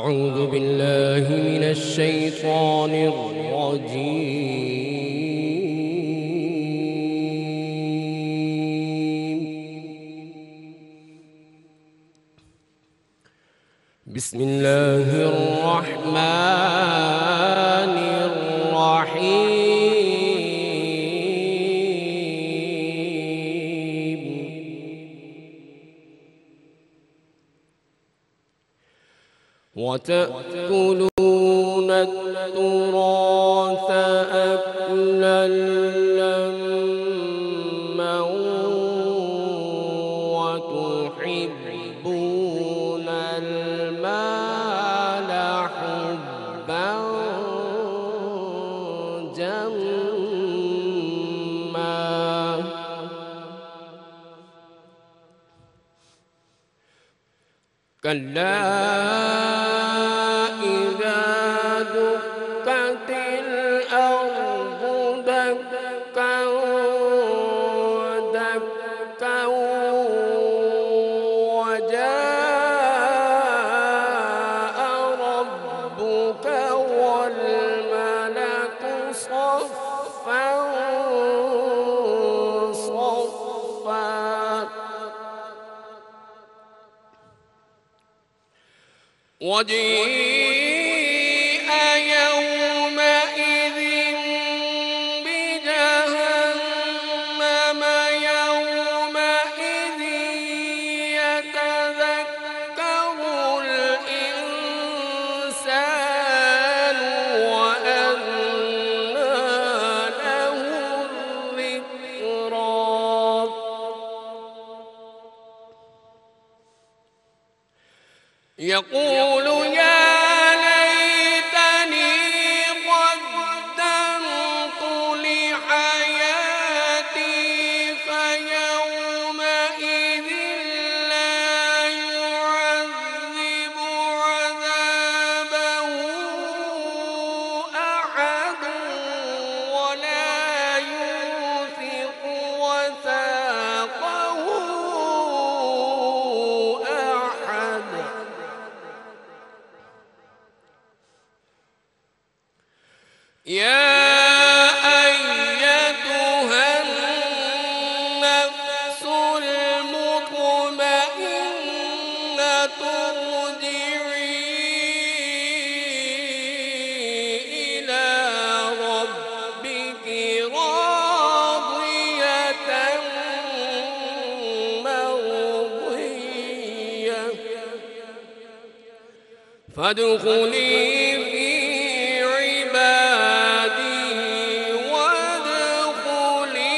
أعوذ بالله من الشيطان الرجيم. بسم الله الرحمن الرحيم. وتأكلون التراث أكلا لما وتحبون المال حبا جما كلا إذا دكت الأرض دكا دكا وجاء ربك والملك صفا صفا وجيء يومئذ بجهنم يومئذ يتذكر الإنسان وأنى له الذكرى يقول يا ليتني قدمت لحياتي فيومئذ لا يعذب عذابه أحد ولا يوثق وثاقه أحد يا أيتها النفس المطمئنة ارجعي إلى ربك راضية مرضية فادخلي في عبادي وادخلي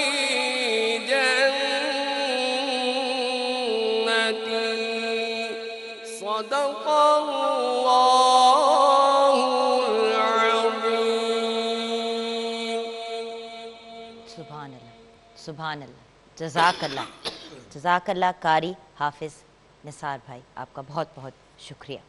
جنتي صدق الله العظيم. سبحان اللہ سبحان اللہ جزاک اللہ قاری حافظ نثار بھائی، آپ کا بہت بہت شکریہ.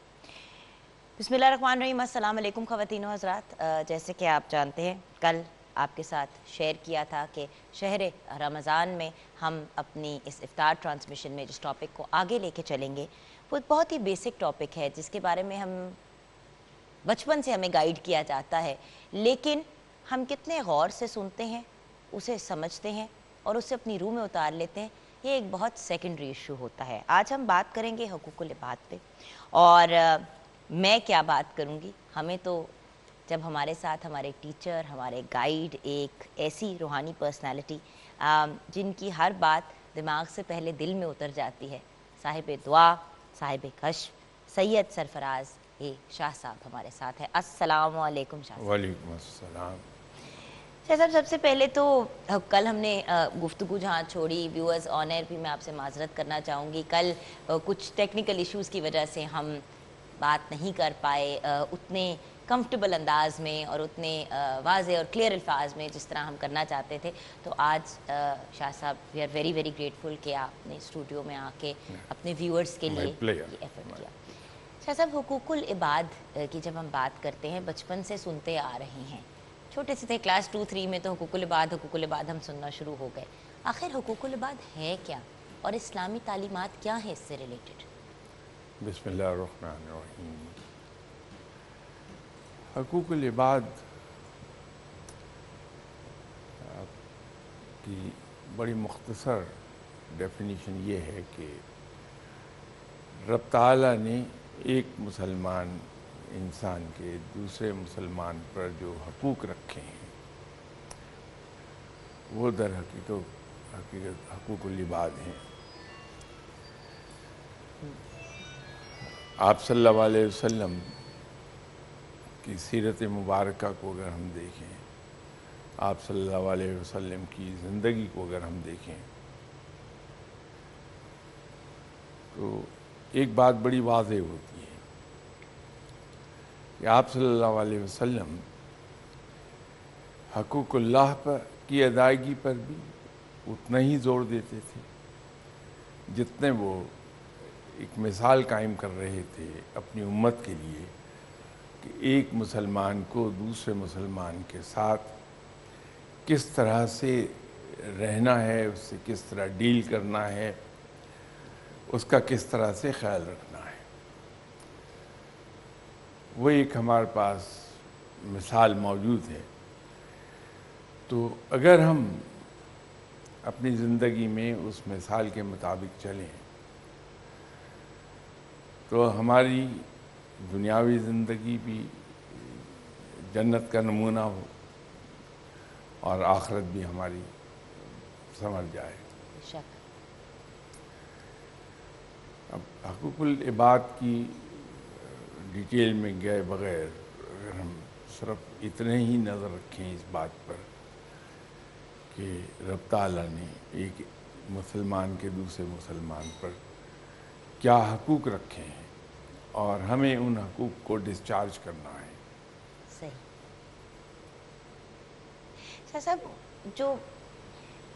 بسم اللہ الرحمن الرحیم. السلام علیکم خواتین و حضرات. جیسے کہ آپ جانتے ہیں کل آپ کے ساتھ شیئر کیا تھا کہ شہر رمضان میں ہم اپنی اس افطار ٹرانسمیشن میں جس ٹاپک کو آگے لے کے چلیں گے وہ ایک بہت ہی بیسک ٹاپک ہے جس کے بارے میں ہم بچپن سے ہمیں گائیڈ کیا جاتا ہے، لیکن ہم کتنے غور سے سنتے ہیں، اسے سمجھتے ہیں اور اسے اپنی روح میں اتار لیتے ہیں، یہ ایک بہت سیکنڈری ایشو ہوتا ہے. آج ہم بات کریں گے حقوق العباد پہ، اور میں کیا بات کروں گی، ہمیں تو جب ہمارے ساتھ ہمارے ٹیچر، ہمارے گائیڈ، ایک ایسی روحانی پرسنالٹی جن کی ہر بات دماغ سے پہلے دل میں اتر جاتی ہے، صاحب دعا، صاحب کشف، سید سرفراز شاہ صاحب ہمارے ساتھ ہے. السلام علیکم شاہ صاحب. وعلیکم السلام. شاہ صاحب سب سے پہلے تو کل ہم نے گفتگو جہاں چھوڑی، ویورز آن ایئر بھی میں آپ سے معذرت کرنا چاہوں گی، کل کچھ ٹیکنیکل ایشوز کی وجہ سے ہم بات نہیں کر پائے اتنے کمفرٹیبل انداز میں اور اتنے واضح اور کلیئر الفاظ میں جس طرح ہم کرنا چاہتے تھے. تو آج شاہ صاحب we are very very grateful کہ آپ نے اسٹوڈیو میں آ کے اپنے ویورز کے لیے یہ ایفرٹ کیا. شاہ صاحب حقوق العباد کی جب ہم بات کرتے ہیں بچپن سے سنتے آ رہے ہیں، چھوٹے سے تھے کلاس 2-3 میں تو حقوق العباد ہم سننا شروع ہو گئے. آخر حقوق العباد ہے کیا اور اسلامی تعلیمات کیا ہیں اس سے ریلیٹڈ؟ بسم اللہ الرحمن الرحیم. حقوق العباد کی بڑی مختصر ڈیفینیشن یہ ہے کہ رب تعالیٰ نے ایک مسلمان انسان کے دوسرے مسلمان پر جو حقوق رکھے ہیں وہ در حقیقت حقوق العباد ہیں. آپ صلی اللہ علیہ وسلم کی سیرت مبارکہ کو اگر ہم دیکھیں، آپ صلی اللہ علیہ وسلم کی زندگی کو اگر ہم دیکھیں تو ایک بات بڑی واضح ہوتی ہے کہ آپ صلی اللہ علیہ وسلم حقوق اللہ کی ادائیگی پر بھی اتنا ہی زور دیتے تھے جتنے وہ ایک مثال قائم کر رہے تھے اپنی امت کے لیے کہ ایک مسلمان کو دوسرے مسلمان کے ساتھ کس طرح سے رہنا ہے، اس سے کس طرح ڈیل کرنا ہے، اس کا کس طرح سے خیال رکھنا ہے. وہ ایک ہمارے پاس مثال موجود ہے. تو اگر ہم اپنی زندگی میں اس مثال کے مطابق چلیں تو ہماری دنیاوی زندگی بھی جنت کا نمونہ ہو اور آخرت بھی ہماری سمجھ جائے. اب حقوق العباد کی ڈیٹیل میں گئے بغیر اگر ہم صرف اتنے ہی نظر رکھیں اس بات پر کہ رب تعالیٰ نے ایک مسلمان کے دوسرے مسلمان پر کیا حقوق رکھے ہیں اور ہمیں ان حقوق کو ڈسچارج کرنا ہے. صحیح. شاہ صاحب،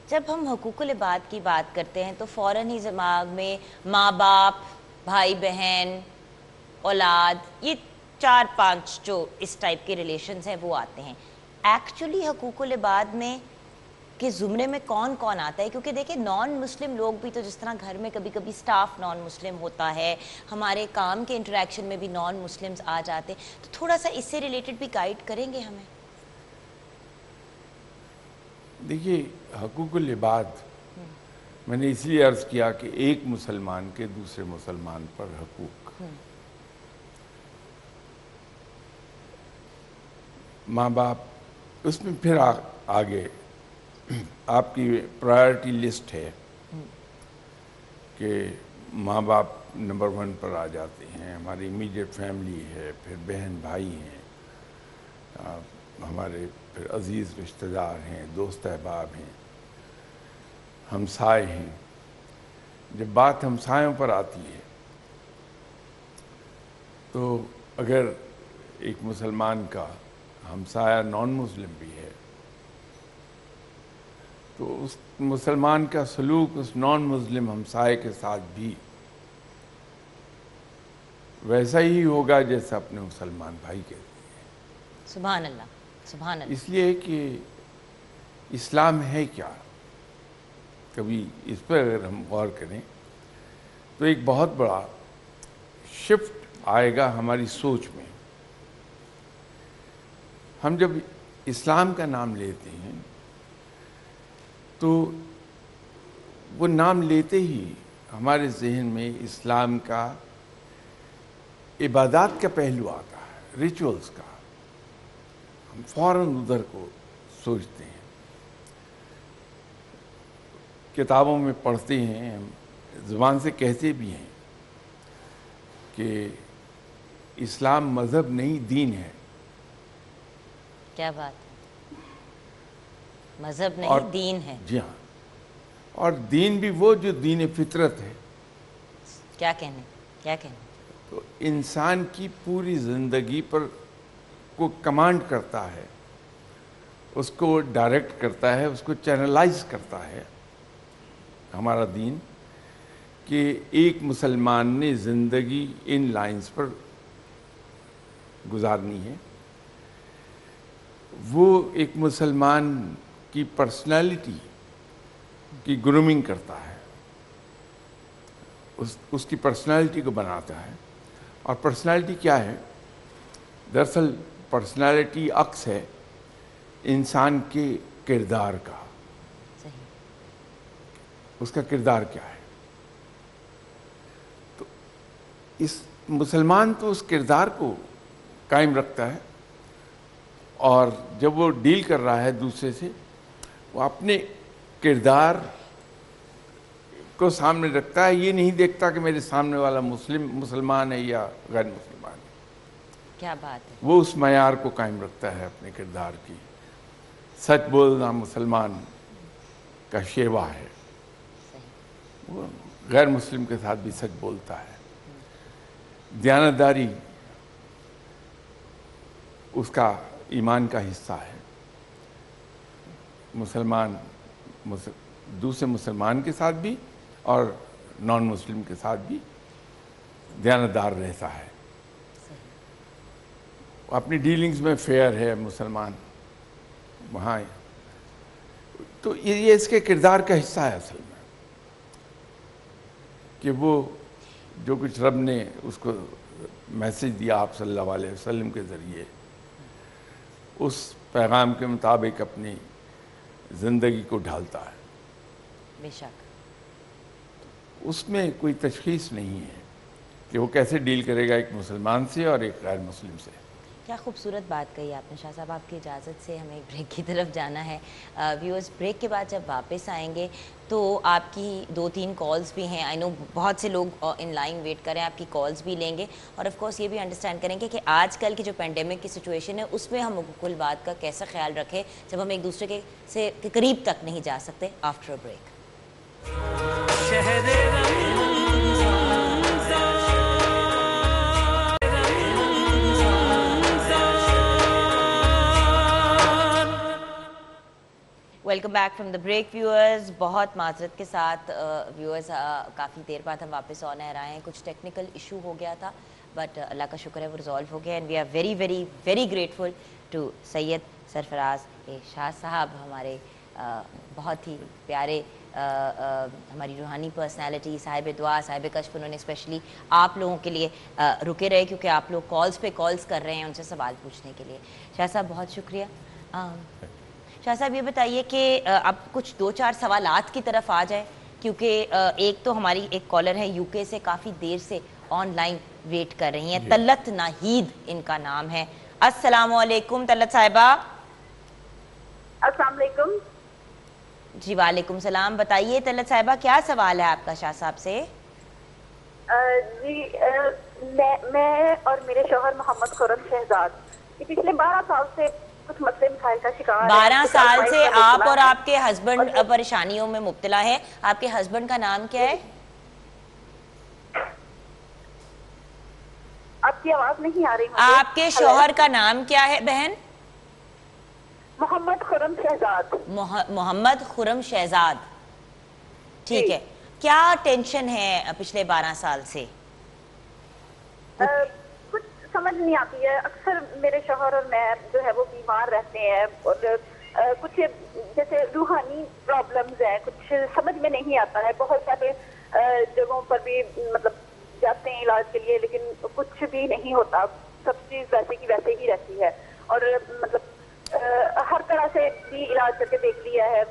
جب ہم حقوق العباد کی بات کرتے ہیں تو فوراً ہی دماغ میں ماں باپ، بھائی بہن، اولاد، یہ 4-5 جو اس ٹائپ کے ریلیشنز ہیں وہ آتے ہیں. ایکچولی حقوق العباد میں کے زمرے میں کون کون آتا ہے؟ کیونکہ دیکھیں نان مسلم لوگ بھی تو، جس طرح گھر میں کبھی کبھی سٹاف نان مسلم ہوتا ہے، ہمارے کام کے انٹریکشن میں بھی نان مسلمز آ جاتے ہیں، تو تھوڑا سا اس سے ریلیٹڈ بھی گائیڈ کریں گے ہمیں؟ دیکھیے، حقوق العباد میں نے اس لیے عرض کیا کہ ایک مسلمان کے دوسرے مسلمان پر حقوق. ماں باپ، اس میں پھر آگے آپ کی پرائرٹی لسٹ ہے کہ ماں باپ نمبر 1 پر آ جاتے ہیں، ہماری امیڈیٹ فیملی ہے، پھر بہن بھائی ہیں، ہمارے پھر عزیز رشتہ دار ہیں، دوست احباب ہیں، ہمسائے ہیں. جب بات ہمسایوں پر آتی ہے تو اگر ایک مسلمان کا ہمسایہ نان مسلم بھی ہے تو اس مسلمان کا سلوک اس نان مسلم ہمسائے کے ساتھ بھی ویسا ہی ہوگا جیسا اپنے مسلمان بھائی کے. سبحان اللہ، سبحان اللہ. اس لیے کہ اسلام ہے کیا، کبھی اس پر اگر ہم غور کریں تو ایک بہت بڑا شفٹ آئے گا ہماری سوچ میں. ہم جب اسلام کا نام لیتے ہیں تو وہ نام لیتے ہی ہمارے ذہن میں اسلام کا عبادات کا پہلو آتا ہے، ریچولز کا. ہم فوراً ادھر کو سوچتے ہیں، کتابوں میں پڑھتے ہیں، ہم زبان سے کہتے بھی ہیں کہ اسلام مذہب نہیں دین ہے. کیا بات ہے، مذہب نہیں دین ہے. جی ہاں، اور دین بھی وہ جو دین فطرت ہے. کیا کہنے، کیا کہنے. تو انسان کی پوری زندگی پر کو کمانڈ کرتا ہے، اس کو ڈائریکٹ کرتا ہے، اس کو چینلائز کرتا ہے ہمارا دین، کہ ایک مسلمان نے زندگی ان لائنز پر گزارنی ہے. وہ ایک مسلمان کی پرسنالٹی کی گرومنگ کرتا ہے، اس کی پرسنالٹی کو بناتا ہے. اور پرسنالٹی کیا ہے؟ دراصل پرسنالٹی عکس ہے انسان کے کردار کا. صحیح. اس کا کردار کیا ہے. تو اس مسلمان تو اس کردار کو قائم رکھتا ہے, اور جب وہ ڈیل کر رہا ہے دوسرے سے, وہ اپنے کردار کو سامنے رکھتا ہے. یہ نہیں دیکھتا کہ میرے سامنے والا مسلمان ہے یا غیر مسلمان ہے. کیا بات ہے. وہ اس معیار کو قائم رکھتا ہے اپنے کردار کی. سچ بولنا مسلمان کا شیوا ہے. وہ غیر مسلم کے ساتھ بھی سچ بولتا ہے. دیانتداری اس کا ایمان کا حصہ ہے. مسلمان دوسرے مسلمان کے ساتھ بھی اور نان مسلم کے ساتھ بھی دیانتدار رہتا ہے. اپنی ڈیلنگز میں فیئر ہے مسلمان وہاں. تو یہ اس کے کردار کا حصہ ہے اصل میں, کہ وہ جو کچھ رب نے اس کو میسج دیا آپ صلی اللہ علیہ وسلم کے ذریعے, اس پیغام کے مطابق اپنی زندگی کو ڈھالتا ہے. بے شک. اس میں کوئی تشخیص نہیں ہے کہ وہ کیسے ڈیل کرے گا ایک مسلمان سے اور ایک غیر مسلم سے. کیا خوبصورت بات کہی آپ نے شاہ صاحب. آپ کی اجازت سے ہمیں بریک کی طرف جانا ہے. ویورز, بریک کے بعد جب واپس آئیں گے تو آپ کی 2-3 کالز بھی ہیں. آئی نو بہت سے لوگ ان لائن ویٹ کریں, آپ کی کالز بھی لیں گے, اور آف کورس یہ بھی انڈرسٹینڈ کریں گے کہ آج کل کی جو پینڈیمک کی سچویشن ہے اس میں ہم کل بات کا کیسا خیال رکھیں جب ہم ایک دوسرے کے قریب تک نہیں جا سکتے. After break. Welcome back from the break viewers. بہت معذرت کے ساتھ ویورز, کافی دیر بعد ہم واپس آن ایئر آئے ہیں. کچھ ٹیکنیکل ایشو ہو گیا تھا, بٹ اللہ کا شکر ہے وہ ریزالو ہو گیا. And we are very very very grateful to Syed Sarfaraz Shah صاحب, ہمارے بہت ہی پیارے, ہماری روحانی پرسنالٹی, صاحب دعا, صاحب کشف. انہوں نے اسپیشلی آپ لوگوں کے لیے رکے رہے کیونکہ آپ لوگ کالز پہ کالز کر رہے ہیں ان سے سوال پوچھنے کے لیے. شاہ صاحب بہت شکریہ. شاہ صاحب یہ بتائیے کہ اب کچھ 2-4 سوالات کی طرف آ جائیں, کیونکہ ایک تو ہماری ایک کالر ہے یو کے سے, کافی دیر سے آن لائن ویٹ کر رہی ہیں. طلت ناہید ان کا نام ہے. السلام علیکم طلت صاحبہ. السلام علیکم. جی وعلیکم السلام. بتائیے طلت صاحبہ کیا سوال ہے آپ کا شاہ صاحب سے. جی میں اور میرے شوہر محمد خرم شہزاد پچھلے 12 سال سے کچھ مسئلے مسائل کا شکار ہیں. 12 سال سے آپ اور آپ کے ہسبینڈ پریشانیوں میں مبتلا ہے. آپ کے ہسبینڈ کا نام کیا ہے؟ آپ کی آواز نہیں آ رہی. آپ کے شوہر کا نام کیا ہے بہن؟ محمد خرم شہزاد. محمد خرم شہزاد. ٹھیک ہے. کیا ٹینشن ہے پچھلے 12 سال سے؟ کچھ سمجھ نہیں آتی ہے. اکثر میرے شوہر اور میں جو ہے وہ بیمار رہتے ہیں, اور کچھ جیسے روحانی پرابلمز ہیں, کچھ سمجھ میں نہیں آتا ہے. بہت سارے جگہوں پر بھی مطلب جاتے ہیں علاج کے لیے, لیکن کچھ بھی نہیں ہوتا. سب چیز ویسے کی ویسے ہی رہتی ہے, اور مطلب ہر طرح سے بھی علاج کر کے دیکھ لیا ہے.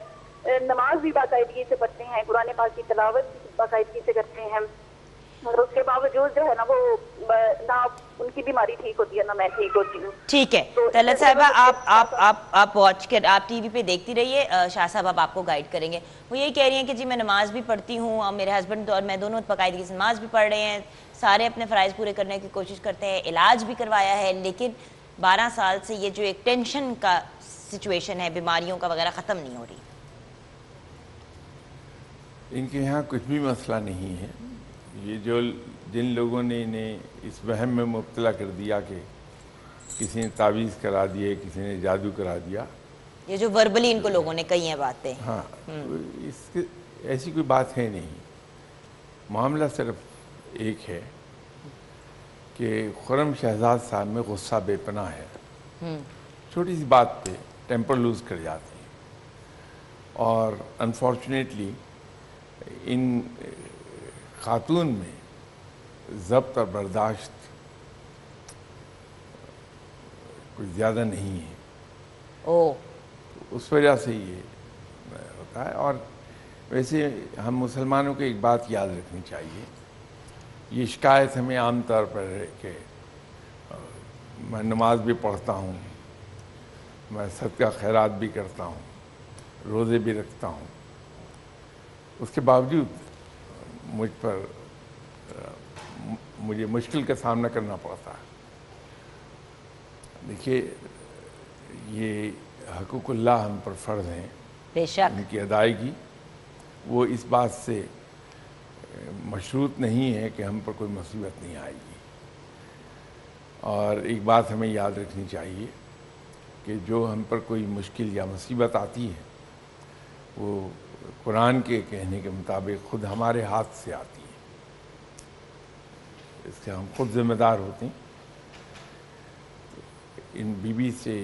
نماز بھی باقاعدگی سے پڑھتے ہیں, قرآن پاک کی تلاوت بھی باقاعدگی سے کرتے ہیں, اور اس کے باوجود جو ہے نا وہ نہ ان کی بیماری ٹھیک ہوتی ہے نہ میں ٹھیک ہوتی ہوں. ٹھیک ہے طلت صاحبہ, آپ واچ کر, آپ ٹی وی پہ دیکھتی رہیے. شاہ صاحب اب آپ کو گائیڈ کریں گے. وہ یہی کہہ رہی ہیں کہ جی میں نماز بھی پڑھتی ہوں, اور میرے ہسبینڈ اور میں دونوں باقاعدگی سے نماز بھی پڑھ رہے ہیں, سارے اپنے فرائض پورے کرنے کی کوشش کرتے ہیں, علاج بھی کروایا ہے, لیکن 12 سال سے یہ جو ایک ٹینشن کا سچویشن ہے, بیماریوں کا وغیرہ, ختم نہیں ہو رہی. ان کے یہاں کچھ بھی مسئلہ نہیں ہے. یہ جو جن لوگوں نے انہیں اس وہم میں مبتلا کر دیا کہ کسی نے تعویذ کرا دیے, کسی نے جادو کرا دیا, یہ جو وربلی ان کو لوگوں نے کہی ہیں باتیں, ہاں ایسی کوئی بات ہے نہیں. معاملہ صرف ایک ہے کہ خرم شہزاد صاحب میں غصہ بے پناہ ہے. چھوٹی سی بات پہ ٹیمپر لوز کر جاتے ہیں, اور انفارچونیٹلی ان خاتون میں ضبط اور برداشت کوئی زیادہ نہیں ہے، او اس وجہ سے یہ ہوتا ہے۔ اور ویسے ہم مسلمانوں کو ایک بات یاد رکھنی چاہیے، یہ شکایت ہمیں عام طور پر ہے کہ میں نماز بھی پڑھتا ہوں، میں صدقہ خیرات بھی کرتا ہوں، روزے بھی رکھتا ہوں، اس کے باوجود مجھے مشکل کا سامنا کرنا پڑتا ہے۔ دیکھیے، یہ حقوق اللہ ہم پر فرض ہیں، بے شک، ان کی ادائیگی وہ اس بات سے مشروط نہیں ہے کہ ہم پر کوئی مصیبت نہیں آئے گی۔ اور ایک بات ہمیں یاد رکھنی چاہیے کہ جو ہم پر کوئی مشکل یا مصیبت آتی ہے وہ قرآن کے کہنے کے مطابق خود ہمارے ہاتھ سے آتی ہے، اس کے ہم خود ذمہ دار ہوتے ہیں۔ ان بیوی سے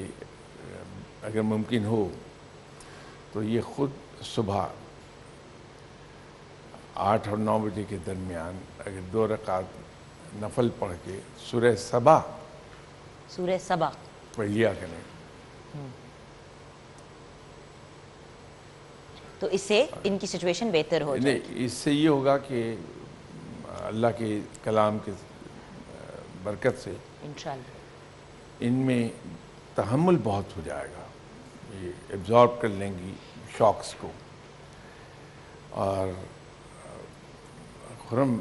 اگر ممکن ہو تو یہ خود صبح 8 اور 9 بجے کے درمیان اگر 2 رکعت نفل پڑھ کے سورہ سبا پڑھ لیا کریں تو اس سے ان کی سچویشن بہتر ہو جائے نہیں، اس سے یہ ہوگا کہ اللہ کے کلام کے برکت سے انشاءاللہ۔ ان میں تحمل بہت ہو جائے گا، یہ ایبزارب کر لیں گی شاکس کو۔ اور خرم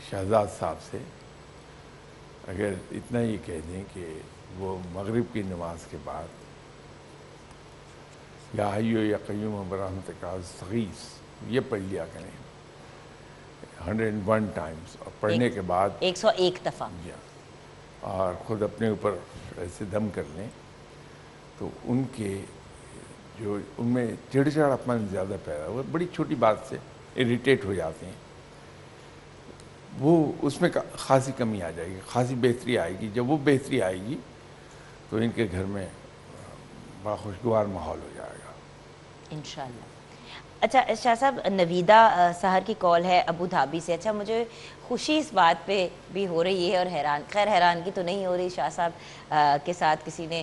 شہزاد صاحب سے اگر اتنا یہ کہہ دیں کہ وہ مغرب کی نماز کے بعد یا حیو یا قیوم برحمتک استغیث یہ پڑھ لیا کریں 101 ٹائمز، اور پڑھنے کے بعد 101 دفعہ اور خود اپنے اوپر ایسے دم کر لیں تو ان کے جو ان میں چڑچڑاپن زیادہ پیدا ہوا، بڑی چھوٹی بات سے اریٹیٹ ہو جاتے ہیں، وہ اس میں خاصی کمی آ جائے گی، خاصی بہتری آئے گی۔ جب وہ بہتری آئے گی تو ان کے گھر میں بڑا خوشگوار ماحول ہو جائے گا انشاءاللہ۔ اچھا شاہ صاحب، نویدہ سحر کی کال ہے ابو دھابی سے۔ اچھا، مجھے خوشی اس بات پہ بھی ہو رہی ہے اور حیرانگی تو نہیں ہو رہی، شاہ صاحب کے ساتھ کسی نے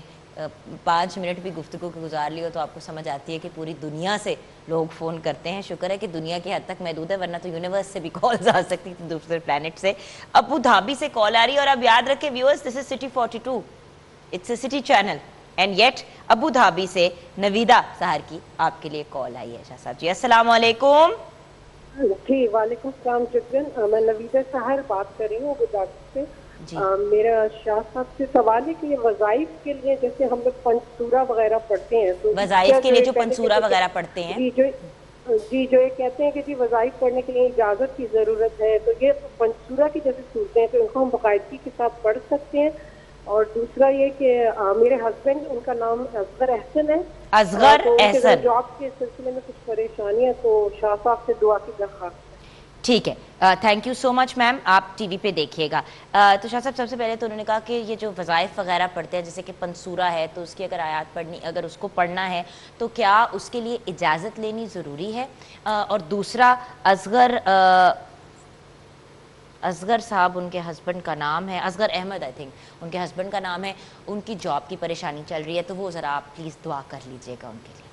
5 منٹ بھی گفتگو گزار لی ہو تو آپ کو سمجھ آتی ہے کہ پوری دنیا سے لوگ فون کرتے ہیں۔ شکر ہے کہ دنیا کی حد تک محدود ہے، ورنہ تو یونیورس سے بھی کالز آ سکتی تھی، دوسرے پلانٹ سے۔ ابو دھابی سے کال آ رہی ہے، اور اب یاد رکھیں viewers, this is City 42، it's a City channel, and at Abu Dhabi سے نویدہ سحر کی آپ کے لیے کال آئی ہے۔ شاہ صاحب جی السلام علیکم۔ جی وعلیکم السلام جبرن، میں نویدہ سحر بات کر رہی ہوں ابو دھابی سے۔ میرا شاہ صاحب سے سوال ہے کہ یہ وظائف کے لیے جیسے ہم لوگ پنسورہ وغیرہ پڑھتے ہیں تو وظائف کے لیے جو پنسورہ وغیرہ پڑھتے ہیں، جی جو یہ کہتے ہیں کہ جی وظائف پڑھنے کے لیے اجازت کی ضرورت ہے، تو یہ پنسورہ کی جیسے صورتیں ہیں تو ان کو ہم باقاعدگی کے ساتھ پڑھ سکتے ہیں؟ اور دوسرا یہ کہ میرے ہسبینڈ، ان کا نام اصغر احسن ہے، اصغر احسن، جاب کے سلسلے میں کچھ پریشانیاں، تو شاہ صاحب سے دعا کی درخواست۔ ٹھیک ہے، تھینک یو سو مچ میم، آپ ٹی وی پہ دیکھیے گا۔ تو شاہ صاحب سب سے پہلے تو انہوں نے کہا کہ یہ جو وظائف وغیرہ پڑھتے ہیں جیسے کہ پنسورہ ہے، تو اس کی اگر آیات پڑھنی، اگر اس کو پڑھنا ہے تو کیا اس کے لیے اجازت لینی ضروری ہے؟ اور دوسرا اصغر صاحب، ان کے ہسبینڈ کا نام ہے اصغر احمد، آئی تھنک ان کے ہسبینڈ کا نام ہے، ان کی جاب کی پریشانی چل رہی ہے، تو وہ ذرا آپ پلیز دعا کر لیجئے گا ان کے لیے۔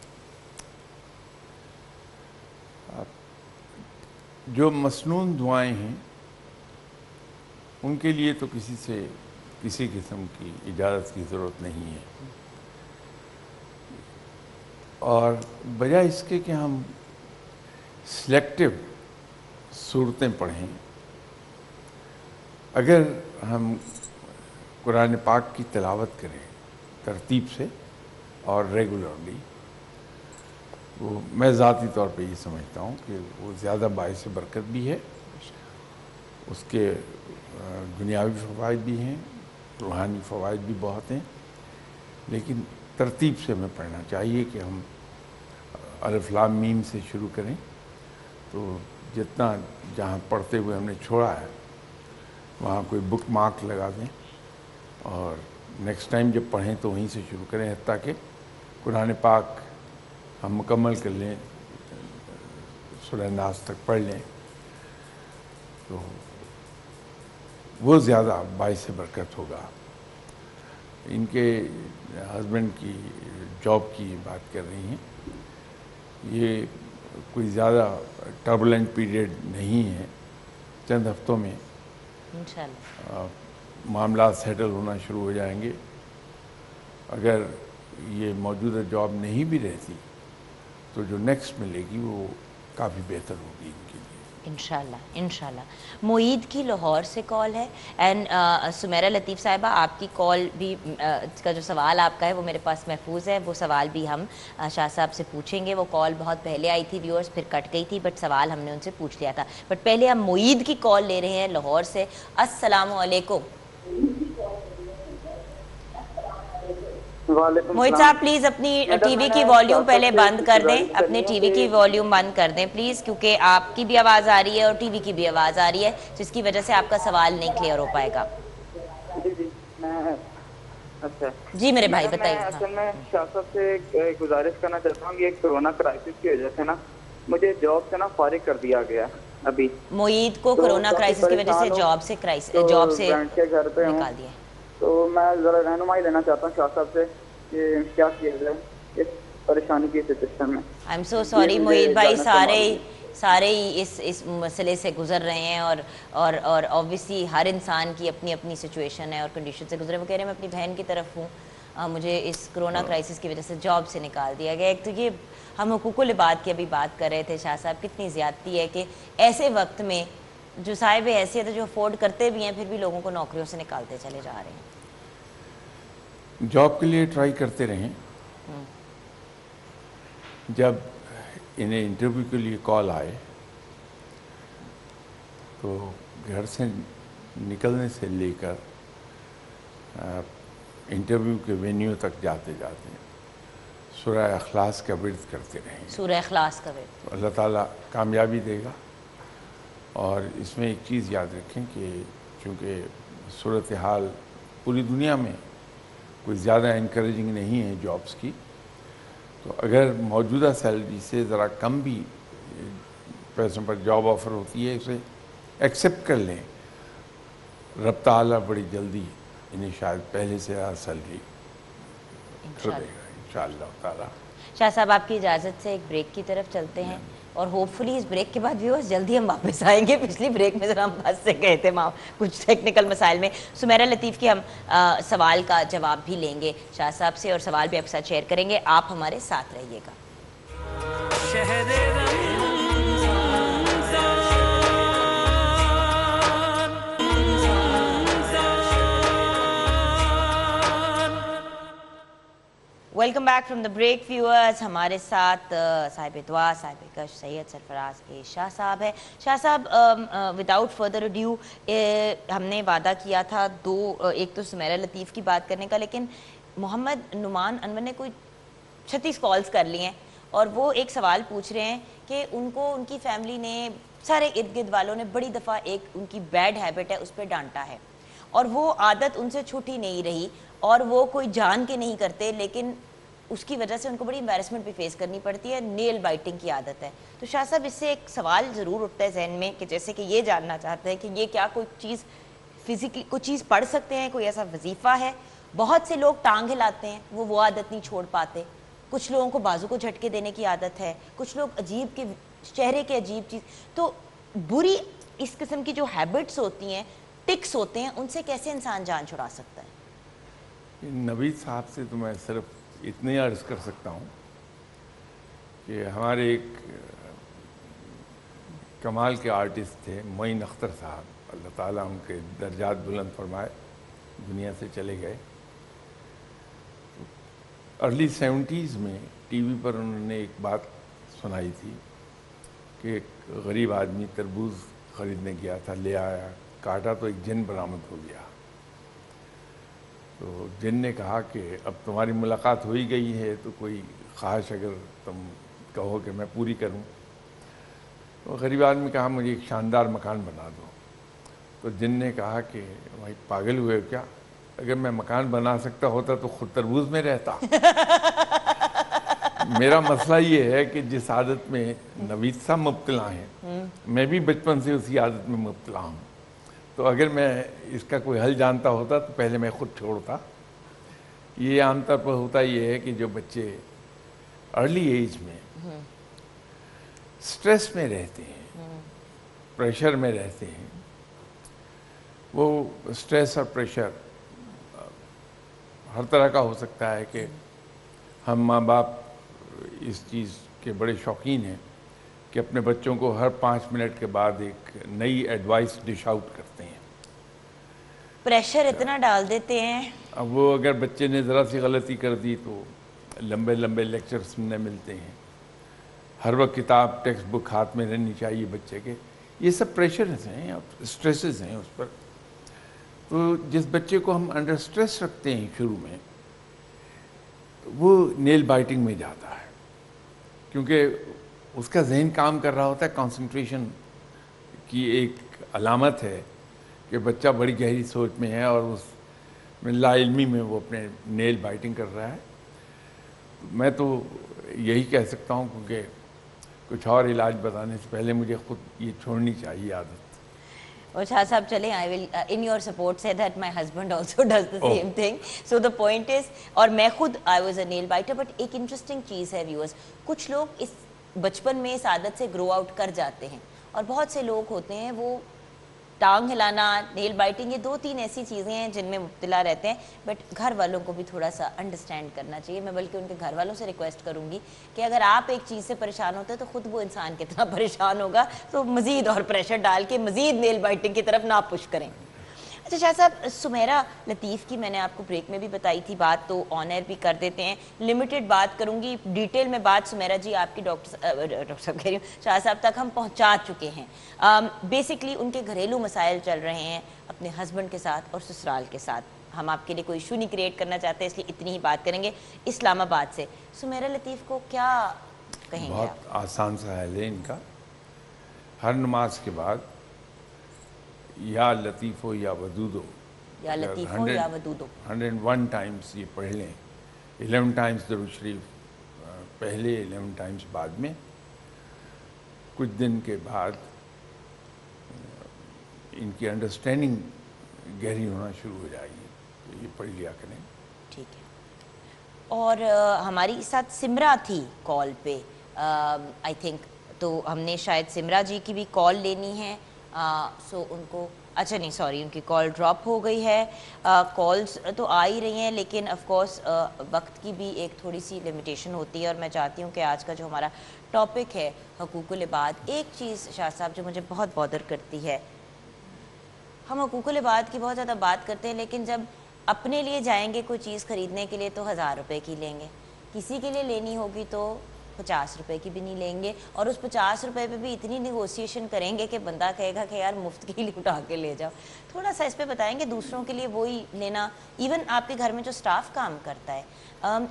جو مسنون دعائیں ہیں ان کے لیے تو کسی قسم کی اجازت کی ضرورت نہیں ہے، اور بجائے اس کے کہ ہم سلیکٹیو صورتیں پڑھیں، اگر ہم قرآن پاک کی تلاوت کریں ترتیب سے اور ریگولرلی، وہ میں ذاتی طور پہ یہ سمجھتا ہوں کہ وہ زیادہ باعث برکت بھی ہے، اس کے دنیاوی فوائد بھی ہیں، روحانی فوائد بھی بہت ہیں، لیکن ترتیب سے ہمیں پڑھنا چاہیے کہ ہم الف لام میم سے شروع کریں، تو جتنا جہاں پڑھتے ہوئے ہم نے چھوڑا ہے وہاں کوئی بک مارک لگا دیں، اور نیکسٹ ٹائم جب پڑھیں تو وہیں سے شروع کریں، حتیٰ کہ قرآن پاک ہم مکمل کر لیں، سورہ ناس تک پڑھ لیں، تو وہ زیادہ باعث برکت ہوگا۔ ان کے ہسبینڈ کی جاب کی بات کر رہی ہیں. یہ کوئی زیادہ ٹربولنٹ پیریڈ نہیں ہے. چند ہفتوں میں انشاءاللہ معاملات سیٹل ہونا شروع ہو جائیں گے. اگر یہ موجودہ جاب نہیں بھی رہتی تو جو نیکسٹ ملے گی وہ کافی بہتر ہوگی ان کے لیے. انشاءاللہ انشاءاللہ. معید کی لاہور سے کال ہے. اینڈ سمیرہ لطیف صاحبہ آپ کی کال بھی کا جو سوال آپ کا ہے وہ میرے پاس محفوظ ہے. وہ سوال بھی ہم شاہ صاحب سے پوچھیں گے. وہ کال بہت پہلے آئی تھی ویورز, پھر کٹ گئی تھی, بٹ سوال ہم نے ان سے پوچھ لیا تھا. بٹ پہلے ہم معید کی کال لے رہے ہیں لاہور سے. السلام علیکم. معید صاحب پلیز اپنی ٹی وی کی والیوم پہلے بند کر دیں. اپنے ٹی وی کی والیوم بند کر دیں پلیز, کیونکہ آپ کی بھی آواز آ رہی ہے اور ٹی وی کی بھی آواز آ رہی ہے, جس کی وجہ سے آپ کا سوال نہیں کلیئر ہو پائے گا. اچھا جی میرے بھائی بتائیے. اصل میں شاہ صاحب سے گزارش کرنا چاہتا ہوں کہ ایک کورونا کرائسس کی وجہ سے نا مجھے جاب سے نا فارغ کر دیا گیا ابھی. معید کو کورونا کرائسس کی وجہ سے جاب سے گھر پہ نکال دیا. تو میں ذرا رہنمائی لینا چاہتا ہوں شاہ صاحب سے کہ کیا کیا جائے اس پریشانی کی سچویشن میں. I am so sorry Moeed بھائی, سارے ہی اس مسئلے سے گزر رہے ہیں اور آبویسلی ہر انسان کی اپنی اپنی سچویشن ہے اور کنڈیشن سے گزرے. وہ کہہ رہے ہیں میں اپنی بہن کی طرف ہوں, مجھے اس کرونا کرائسس کی وجہ سے جاب سے نکال دیا گیا. ایک تو یہ ہم حقوق العباد کی ابھی بات کر رہے تھے شاہ صاحب, کتنی زیادتی ہے کہ ایسے وقت میں جو صاحب حیثیت ہے, جو افورڈ کرتے بھی ہیں, پھر بھی لوگوں کو نوکریوں سے نکالتے چلے جا رہے ہیں. جاب کے لیے ٹرائی کرتے رہیں. جب انہیں انٹرویو کے لیے کال آئے تو گھر سے نکلنے سے لے کر انٹرویو کے وینیو تک جاتے جاتے سورہ اخلاص کا ورد کرتے رہیں. سورہ اخلاص کا ورد. اللہ تعالیٰ کامیابی دے گا. اور اس میں ایک چیز یاد رکھیں کہ چونکہ صورتحال پوری دنیا میں کوئی زیادہ انکریجنگ نہیں ہے جابس کی, تو اگر موجودہ سیلری سے ذرا کم بھی پیسوں پر جاب آفر ہوتی ہے اسے ایکسیپٹ کر لیں. رب تعالیٰ بڑی جلدی انہیں شاید پہلے سے سیلری کر دے گا انشاءاللہ تعالیٰ. شاہ صاحب آپ کی اجازت سے ایک بریک کی طرف چلتے ہیں, اور ہوپ فلی اس بریک کے بعد ویورز جلدی ہم واپس آئیں گے. پچھلی بریک میں ذرا ہم بس سے گئے تھے کچھ ٹیکنیکل مسائل میں. سمیرہ لطیف کی ہم سوال کا جواب بھی لیں گے شاہ صاحب سے, اور سوال بھی آپ کے ساتھ شیئر کریں گے. آپ ہمارے ساتھ رہیے گا. Welcome back from the break viewers. ہمارے ساتھ صاحب دعا, صاحب کش, سید سرفراز کے شاہ صاحب ہے. شاہ صاحب وداؤٹ فردر اڈیو ہم نے وعدہ کیا تھا ایک تو سمیرہ لطیف کی بات کرنے کا, لیکن محمد نعمان انور نے کوئی 36 کالز کر لی ہیں اور وہ ایک سوال پوچھ رہے ہیں کہ ان کو ان کی فیملی نے, سارے ارد گرد والوں نے بڑی دفعہ ایک ان کی بیڈ ہیبٹ ہے اس پہ ڈانٹا ہے, اور وہ عادت ان سے چھوٹی نہیں رہی, اور وہ کوئی جان کے نہیں کرتے, لیکن اس کی وجہ سے ان کو بڑی امبیرسمنٹ بھی فیس کرنی پڑتی ہے. نیل بائٹنگ کی عادت ہے. تو شاہ صاحب اس سے ایک سوال ضرور اٹھتا ہے ذہن میں کہ جیسے کہ یہ جاننا چاہتے ہیں کہ یہ کیا کوئی چیز فزیکلی کوئی چیز پڑھ سکتے ہیں, کوئی ایسا وظیفہ ہے؟ بہت سے لوگ ٹانگ ہلاتے ہیں, وہ عادت نہیں چھوڑ پاتے. کچھ لوگوں کو بازو کو جھٹکے دینے کی عادت ہے, کچھ لوگ عجیب کے چہرے کے عجیب چیز. تو بری اس قسم کی جو ہیبٹس ہوتی ہیں, ٹکس ہوتے ہیں, ان سے کیسے انسان جان چھڑا سکتا ہے؟ نوید صاحب سے تو میں صرف اتنے عرض کر سکتا ہوں کہ ہمارے ایک کمال کے آرٹسٹ تھے معین اختر صاحب, اللہ تعالیٰ ان کے درجات بلند فرمائے, دنیا سے چلے گئے. ارلی 70s میں ٹی وی پر انہوں نے ایک بات سنائی تھی کہ ایک غریب آدمی تربوز خریدنے گیا تھا, لے آیا, کاٹا تو ایک جن برآمد ہو گیا. تو جن نے کہا کہ اب تمہاری ملاقات ہو ہی گئی ہے تو کوئی خواہش اگر تم کہو کہ میں پوری کروں. تو غریب آدمی کہا مجھے ایک شاندار مکان بنا دو. تو جن نے کہا کہ بھائی پاگل ہوئے کیا, اگر میں مکان بنا سکتا ہوتا تو خود تربوز میں رہتا. میرا مسئلہ یہ ہے کہ جس عادت میں نوید صاحب مبتلا ہیں, میں بھی بچپن سے اسی عادت میں مبتلا ہوں. تو اگر میں اس کا کوئی حل جانتا ہوتا تو پہلے میں خود چھوڑتا. یہ عام طور پر ہوتا یہ ہے کہ جو بچے ارلی ایج میں سٹریس میں رہتے ہیں، پریشر میں رہتے ہیں، وہ سٹریس اور پریشر ہر طرح کا ہو سکتا ہے کہ ہم ماں باپ اس چیز کے بڑے شوقین ہیں کہ اپنے بچوں کو ہر 5 منٹ کے بعد ایک نئی ایڈوائس ڈش آؤٹ کرتے ہیں، پریشر اتنا ڈال دیتے ہیں. اب وہ اگر بچے نے ذرا سی غلطی کر دی تو لمبے لمبے لیکچر سننے ملتے ہیں، ہر وقت کتاب ٹیکسٹ بک ہاتھ میں رہنی چاہیے بچے کے. یہ سب پریشرز ہیں اور اسٹریسز ہیں اس پر. تو جس بچے کو ہم انڈر اسٹریس رکھتے ہیں شروع میں، وہ نیل بائٹنگ میں جاتا ہے، کیونکہ اس کا ذہن کام کر رہا ہوتا ہے. کنسنٹریشن کی ایک علامت ہے کہ بچہ بڑی گہری سوچ میں ہے اور اس میں لا علمی میں وہ اپنے نیل بائٹنگ کر رہا ہے. میں تو یہی کہہ سکتا ہوں، کیونکہ کچھ اور علاج بتانے سے پہلے مجھے خود یہ چھوڑنی چاہیے عادت. اور شاہ صاحب چلیں، I will in your support say that my husband also does the same thing. So the point is، اور میں خود I was a nail biter. But ایک انٹرسٹنگ چیز ہے viewers، کچھ لوگ اس بچپن میں اس عادت سے گرو آؤٹ کر جاتے ہیں، اور بہت سے لوگ ہوتے ہیں وہ ٹانگ ہلانا، نیل بائٹنگ، یہ 2-3 ایسی چیزیں ہیں جن میں مبتلا رہتے ہیں. بٹ گھر والوں کو بھی تھوڑا سا انڈرسٹینڈ کرنا چاہیے. میں بلکہ ان کے گھر والوں سے ریکویسٹ کروں گی کہ اگر آپ ایک چیز سے پریشان ہوتے ہیں تو خود وہ انسان کتنا پریشان ہوگا، تو مزید اور پریشر ڈال کے مزید نیل بائٹنگ کی طرف نہ پش کریں. اچھا شاہ صاحب، سمیرہ لطیف کی میں نے آپ کو بریک میں بھی بتائی تھی بات، تو آن ایئر بھی کر دیتے ہیں. لمیٹڈ بات کروں گی، ڈیٹیل میں بات سمیرہ جی آپ کی ڈاکٹر صاحب کہہ رہی ہوں، شاہ صاحب تک ہم پہنچا چکے ہیں. بیسکلی ان کے گھریلو مسائل چل رہے ہیں اپنے ہسبینڈ کے ساتھ اور سسرال کے ساتھ. ہم آپ کے لیے کوئی ایشو نہیں کریٹ کرنا چاہتے، اس لیے اتنی ہی بات کریں گے. اسلام آباد سے سمیرہ لطیف کو کیا کہیں گے؟ بہت آسان سا حل ہے ان کا. ہر نماز کے بعد یا لطیف ہو یا ودود ہو، یا لطیف ہو یا ودود ہو، 101 ٹائمز یہ پڑھ لیں. 11 ٹائمز درود شریف پہلے، 11 ٹائمز بعد میں. کچھ دن کے بعد ان کی انڈرسٹینڈنگ گہری ہونا شروع ہو جائے گی، تو یہ پڑھ لیا کریں. ٹھیک ہے. اور ہماری ساتھ سمرہ تھی کال پہ آئی تھنک، تو ہم نے شاید سمرہ جی کی بھی کال لینی ہے. سو ان کو اچھا نہیں سوری، ان کی کال ڈراپ ہو گئی ہے. کالز تو آ ہی رہی ہیں، لیکن آف کورس وقت کی بھی ایک تھوڑی سی لمیٹیشن ہوتی ہے. اور میں چاہتی ہوں کہ آج کا جو ہمارا ٹاپک ہے حقوق العباد، ایک چیز شاہ صاحب جو مجھے بہت بادر کرتی ہے، ہم حقوق العباد کی بہت زیادہ بات کرتے ہیں، لیکن جب اپنے لیے جائیں گے کوئی چیز خریدنے کے لیے تو 1000 روپے کی لیں گے، کسی کے لیے لینی ہوگی تو 50 روپے کی بھی نہیں لیں گے. اور اس 50 روپے پہ بھی اتنی نیگوسیشن کریں گے کہ بندہ کہے گا کہ یار مفت کی اٹھا کے لے جاؤ. تھوڑا سا اس پہ بتائیں گے دوسروں کے لیے وہی لینا، ایون آپ کے گھر میں جو سٹاف کام کرتا ہے،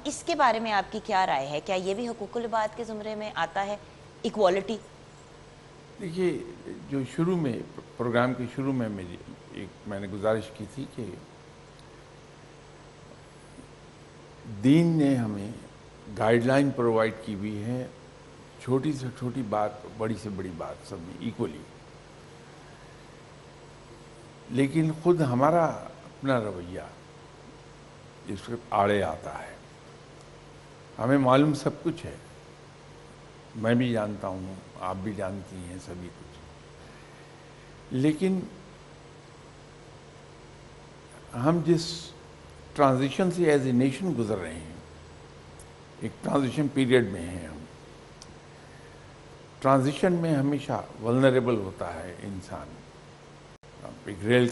اس کے بارے میں آپ کی کیا رائے ہے؟ کیا یہ بھی حقوق العباد کے زمرے میں آتا ہے، ایکوالٹی؟ دیکھیے، جو شروع میں پروگرام کے شروع میں میں نے گزارش کی تھی کہ دین نے ہمیں گائیڈ لائن پرووائڈ کی ہوئی ہے، چھوٹی سے چھوٹی بات، بڑی سے بڑی بات سب میں ایکولی. لیکن خود ہمارا اپنا رویہ اس کے آڑے آتا ہے. ہمیں معلوم سب کچھ ہے، میں بھی جانتا ہوں، آپ بھی جانتی ہیں، سبھی کچھ. لیکن ہم جس ٹرانزیشن سے ایز اے نیشن گزر رہے ہیں، ایک ٹرانزیشن پیریڈ میں ہیں ہم. ٹرانزیشن میں ہمیشہ ولنریبل ہوتا ہے انسان. ایک ریل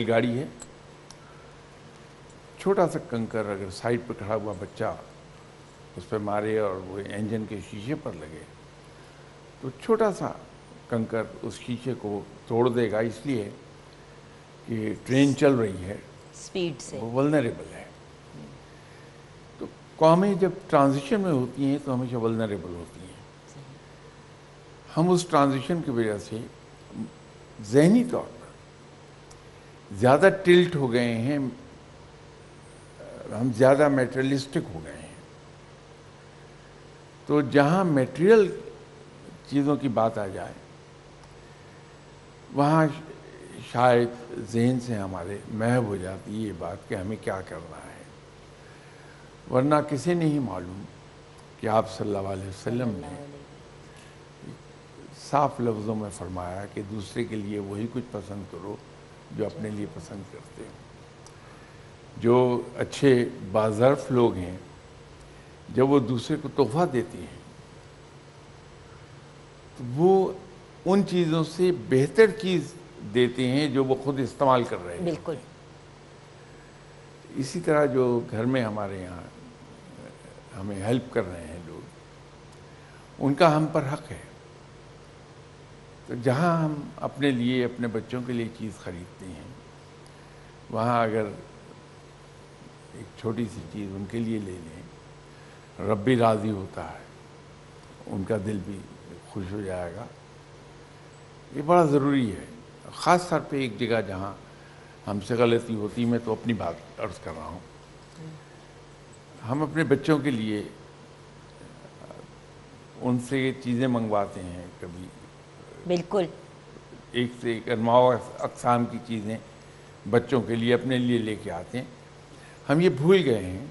گاڑی ہے، چھوٹا سا کنکر اگر سائڈ پہ کھڑا ہوا بچہ اس پہ مارے اور وہ انجن کے شیشے پر لگے تو چھوٹا سا کنکر اس شیشے کو توڑ دے گا، اس لیے کہ ٹرین چل رہی ہے، سپیڈ سے وہ ولنریبل ہے. تو قومیں جب ٹرانزیشن میں ہوتی ہیں تو ہمیشہ ولنریبل ہوتی ہیں. ہم اس ٹرانزیشن کی وجہ سے ذہنی طور پر زیادہ ٹلٹ ہو گئے ہیں، ہم زیادہ میٹریلسٹک ہو گئے ہیں. تو جہاں میٹریل چیزوں کی بات آ جائے وہاں شاید ذہن سے ہمارے محو ہو جاتی ہے یہ بات کہ ہمیں کیا کرنا ہے. ورنہ کسی نہیں معلوم کہ آپ صلی اللہ علیہ وسلم نے صاف لفظوں میں فرمایا کہ دوسرے کے لیے وہی کچھ پسند کرو جو اپنے لیے پسند کرتے ہو. جو اچھے باظرف لوگ ہیں جب وہ دوسرے کو تحفہ دیتے ہیں تو وہ ان چیزوں سے بہتر چیز دیتے ہیں جو وہ خود استعمال کر رہے ہیں. بالکل. اسی طرح جو گھر میں ہمارے یہاں ہمیں ہیلپ کر رہے ہیں لوگ، ان کا ہم پر حق ہے. تو جہاں ہم اپنے لیے اپنے بچوں کے لیے چیز خریدتے ہیں وہاں اگر ایک چھوٹی سی چیز ان کے لیے لے لیں، رب بھی راضی ہوتا ہے، ان کا دل بھی خوش ہو جائے گا. یہ بڑا ضروری ہے. خاص طور پہ ایک جگہ جہاں ہم سے غلطی ہوتی، میں تو اپنی بات عرض کر رہا ہوں، ہم اپنے بچوں کے لیے ان سے چیزیں منگواتے ہیں، کبھی بالکل ایک سے ایک انواع اقسام کی چیزیں بچوں کے لیے اپنے لیے لے کے آتے ہیں. ہم یہ بھول گئے ہیں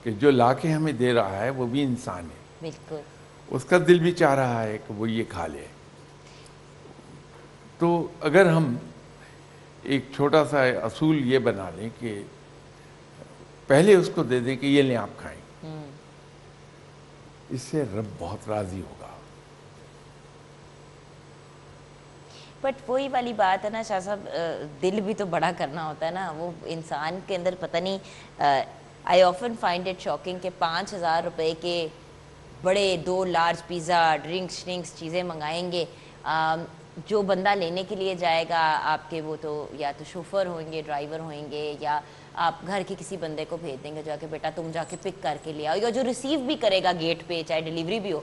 کہ جو لا کے ہمیں دے رہا ہے وہ بھی انسان ہے. بالکل. اس کا دل بھی چاہ رہا ہے کہ وہ یہ کھا لے. تو اگر ہم ایک چھوٹا سا اصول یہ بنا لیں کہ پہلے اس کو دے دیں کہ یہ لیں آپ کھائیں، اس سے رب بہت راضی ہوگا. بٹ وہی والی بات ہے نا شاہ صاحب، دل بھی تو بڑا کرنا ہوتا ہے نا. وہ انسان کے اندر پتہ نہیں، I often find it shocking کہ 5,000 روپے کے بڑے 2 لارج پیزا، ڈرنکس چیزیں منگائیں گے. جو بندہ لینے کے لیے جائے گا آپ کے، وہ تو یا تو شوفر ہوئیں گے، ڈرائیور ہوئیں گے، یا آپ گھر کے کسی بندے کو بھیج دیں گے جا کے بیٹا تم جا کے پک کر کے لے آؤ، یا جو ریسیو بھی کرے گا گیٹ پہ، چاہے ڈیلیوری بھی ہو.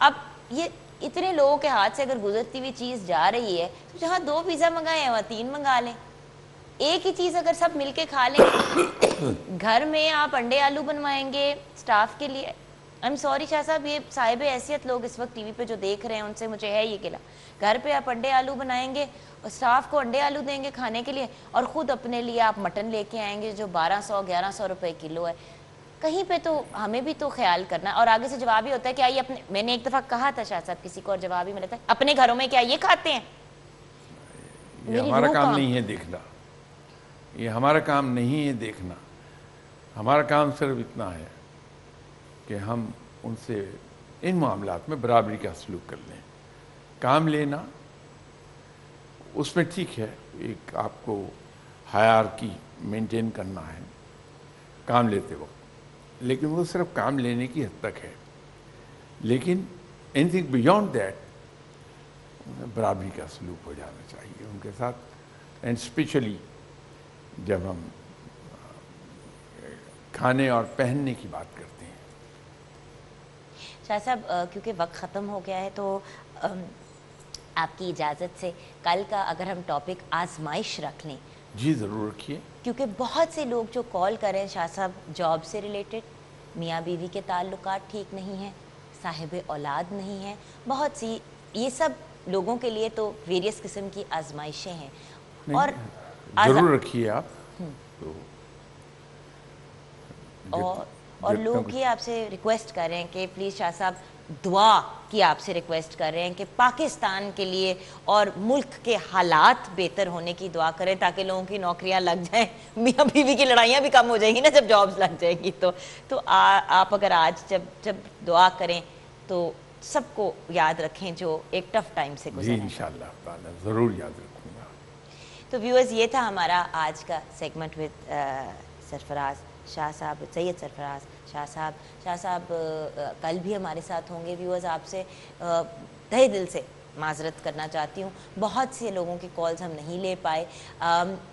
اب یہ اتنے لوگوں کے ہاتھ سے اگر گزرتی ہوئی چیز جا رہی ہے تو جہاں 2 پیزا منگائے ہیں وہاں 3 منگا لیں. ایک ہی چیز اگر سب مل کے کھا لیں. گھر میں آپ انڈے آلو بنوائیں گے اسٹاف کے لیے، آئی ایم سوری شاہ صاحب، یہ صاحب حیثیت لوگ اس وقت ٹی وی پہ جو دیکھ رہے ہیں ان سے مجھے ہے یہ گلا. گھر پہ آپ انڈے آلو بنائیں گے اور اسٹاف کو انڈے آلو دیں گے کھانے کے لیے، اور خود اپنے لیے آپ مٹن لے کے آئیں گے جو 1200-1100 روپے کلو ہے. کہیں پہ تو ہمیں بھی تو خیال کرنا. اور آگے سے جواب ہی ہوتا ہے کہ آئیے اپنے، میں نے ایک دفعہ کہا تھا شاہ صاحب کسی کو اور جواب ہی ملا تھا، اپنے گھروں میں کیا یہ کھاتے ہیں؟ یہ ہمارا کام نہیں ہے دیکھنا، یہ ہمارا کام نہیں ہے دیکھنا. ہمارا کام صرف اتنا ہے کہ ہم ان سے ان معاملات میں برابری کا سلوک کر لیں. کام لینا اس میں ٹھیک ہے، ایک آپ کو ہائرارکی مینٹین کرنا ہے کام لیتے وقت، لیکن وہ صرف کام لینے کی حد تک ہے. لیکن اینی تھنگ بیونڈ دیٹ برابری کا سلوک ہو جانا چاہیے ان کے ساتھ. اینڈ اسپیشلی جب ہم کھانے اور پہننے کی بات کرتے ہیں. شاہ صاحب کیونکہ وقت ختم ہو گیا ہے تو آپ کی اجازت سے کل کا اگر ہم ٹاپک آزمائش رکھ لیں. جی ضرور رکھیے. کیونکہ بہت سے لوگ جو کال کریں شاہ صاحب جاب سے ریلیٹڈ، میاں بیوی کے تعلقات ٹھیک نہیں ہیں، صاحب اولاد نہیں ہیں، بہت سی یہ سب لوگوں کے لیے تو ویریس قسم کی آزمائشیں ہیں. اور ضرور رکھیے آپ. اور لوگ یہ آپ سے ریکویسٹ کر رہے ہیں کہ پلیز شاہ صاحب دعا کی آپ سے ریکویسٹ کر رہے ہیں کہ پاکستان کے لیے اور ملک کے حالات بہتر ہونے کی دعا کریں تاکہ لوگوں کی نوکریاں لگ جائیں، میاں بیوی کی لڑائیاں بھی کم ہو جائیں گی نا جب جابز لگ جائیں گی. تو آپ اگر آج جب دعا کریں تو سب کو یاد رکھیں جو ایک ٹف ٹائم سے گزرے. جی انشاءاللہ تعالی ضرور یاد رکھوں گا. تو ویورز یہ تھا ہمارا آج کا سیگمنٹ وتھ سرفراز شاہ صاحب، سید سرفراز شاہ صاحب. شاہ صاحب کل بھی ہمارے ساتھ ہوں گے. ویورز آپ سے تہہ دل سے معذرت کرنا چاہتی ہوں، بہت سے لوگوں کی کالز ہم نہیں لے پائے،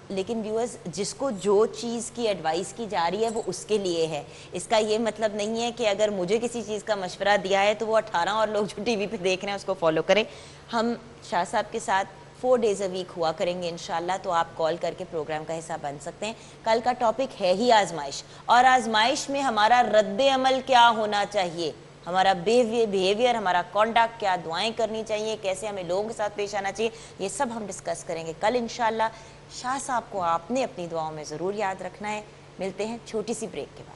لیکن ویورز جس کو جو چیز کی ایڈوائس کی جا رہی ہے وہ اس کے لیے ہے. اس کا یہ مطلب نہیں ہے کہ اگر مجھے کسی چیز کا مشورہ دیا ہے تو وہ 18 اور لوگ جو ٹی وی پہ دیکھ رہے ہیں اس کو فالو کریں. ہم شاہ صاحب کے ساتھ 4 days a week ہوا کریں گے انشاءاللہ، تو آپ کال کر کے پروگرام کا حصہ بن سکتے ہیں. کل کا ٹاپک ہے ہی آزمائش، اور آزمائش میں ہمارا رد عمل کیا ہونا چاہیے، ہمارا بیہیویئر، ہمارا کانڈکٹ، کیا دعائیں کرنی چاہیے، کیسے ہمیں لوگوں کے ساتھ پیش آنا چاہیے، یہ سب ہم ڈسکس کریں گے کل انشاءاللہ. شاہ صاحب کو آپ نے اپنی دعاؤں میں ضرور یاد رکھنا ہے. ملتے ہیں چھوٹی سی بریک کے بعد.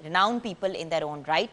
renowned people in their own right.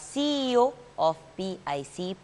CEO of PIC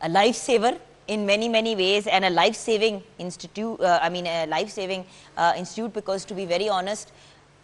a lifesaver in many ways and a life-saving institute, a life-saving institute, because to be very honest,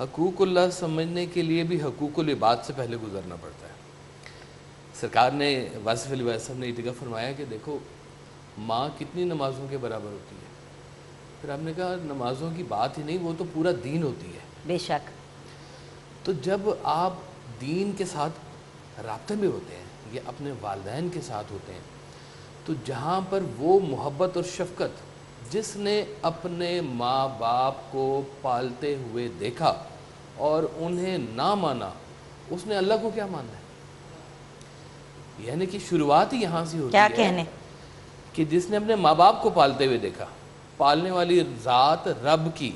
حقوق اللہ سمجھنے کے لیے بھی حقوق العباد سے پہلے گزرنا پڑتا ہے. سرکار نے واصف علی وائس صاحب نے یہ جگہ فرمایا کہ دیکھو ماں کتنی نمازوں کے برابر ہوتی ہے. پھر آپ نے کہا نمازوں کی بات ہی نہیں، وہ تو پورا دین ہوتی ہے. بے شک. تو جب آپ دین کے ساتھ رابطے میں ہوتے ہیں یا اپنے والدین کے ساتھ ہوتے ہیں تو جہاں پر وہ محبت اور شفقت جس نے اپنے ماں باپ کو پالتے ہوئے دیکھا اور انہیں نہ مانا، اس نے اللہ کو کیا ماننا ہے؟ یعنی کہ شروعات ہی یہاں سے ہوتی ہے. کیا کہنے کہ جس نے اپنے ماں باپ کو پالتے ہوئے دیکھا، پالنے والی ذات رب کی،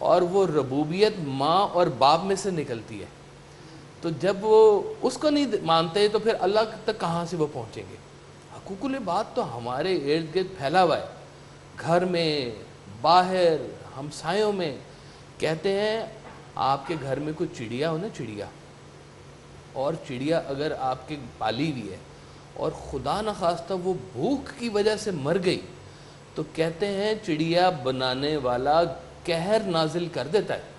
اور وہ ربوبیت ماں اور باپ میں سے نکلتی ہے، تو جب وہ اس کو نہیں مانتے تو پھر اللہ تک کہاں سے وہ پہنچیں گے؟ حقوق العباد تو ہمارے ارد گرد پھیلا ہوا ہے، گھر میں، باہر، ہمسایوں میں. کہتے ہیں آپ کے گھر میں کوئی چڑیا ہو نا، چڑیا، اور چڑیا اگر آپ کے پالی ہوئی ہے اور خدا نخواستہ وہ بھوک کی وجہ سے مر گئی تو کہتے ہیں چڑیا بنانے والا قہر نازل کر دیتا ہے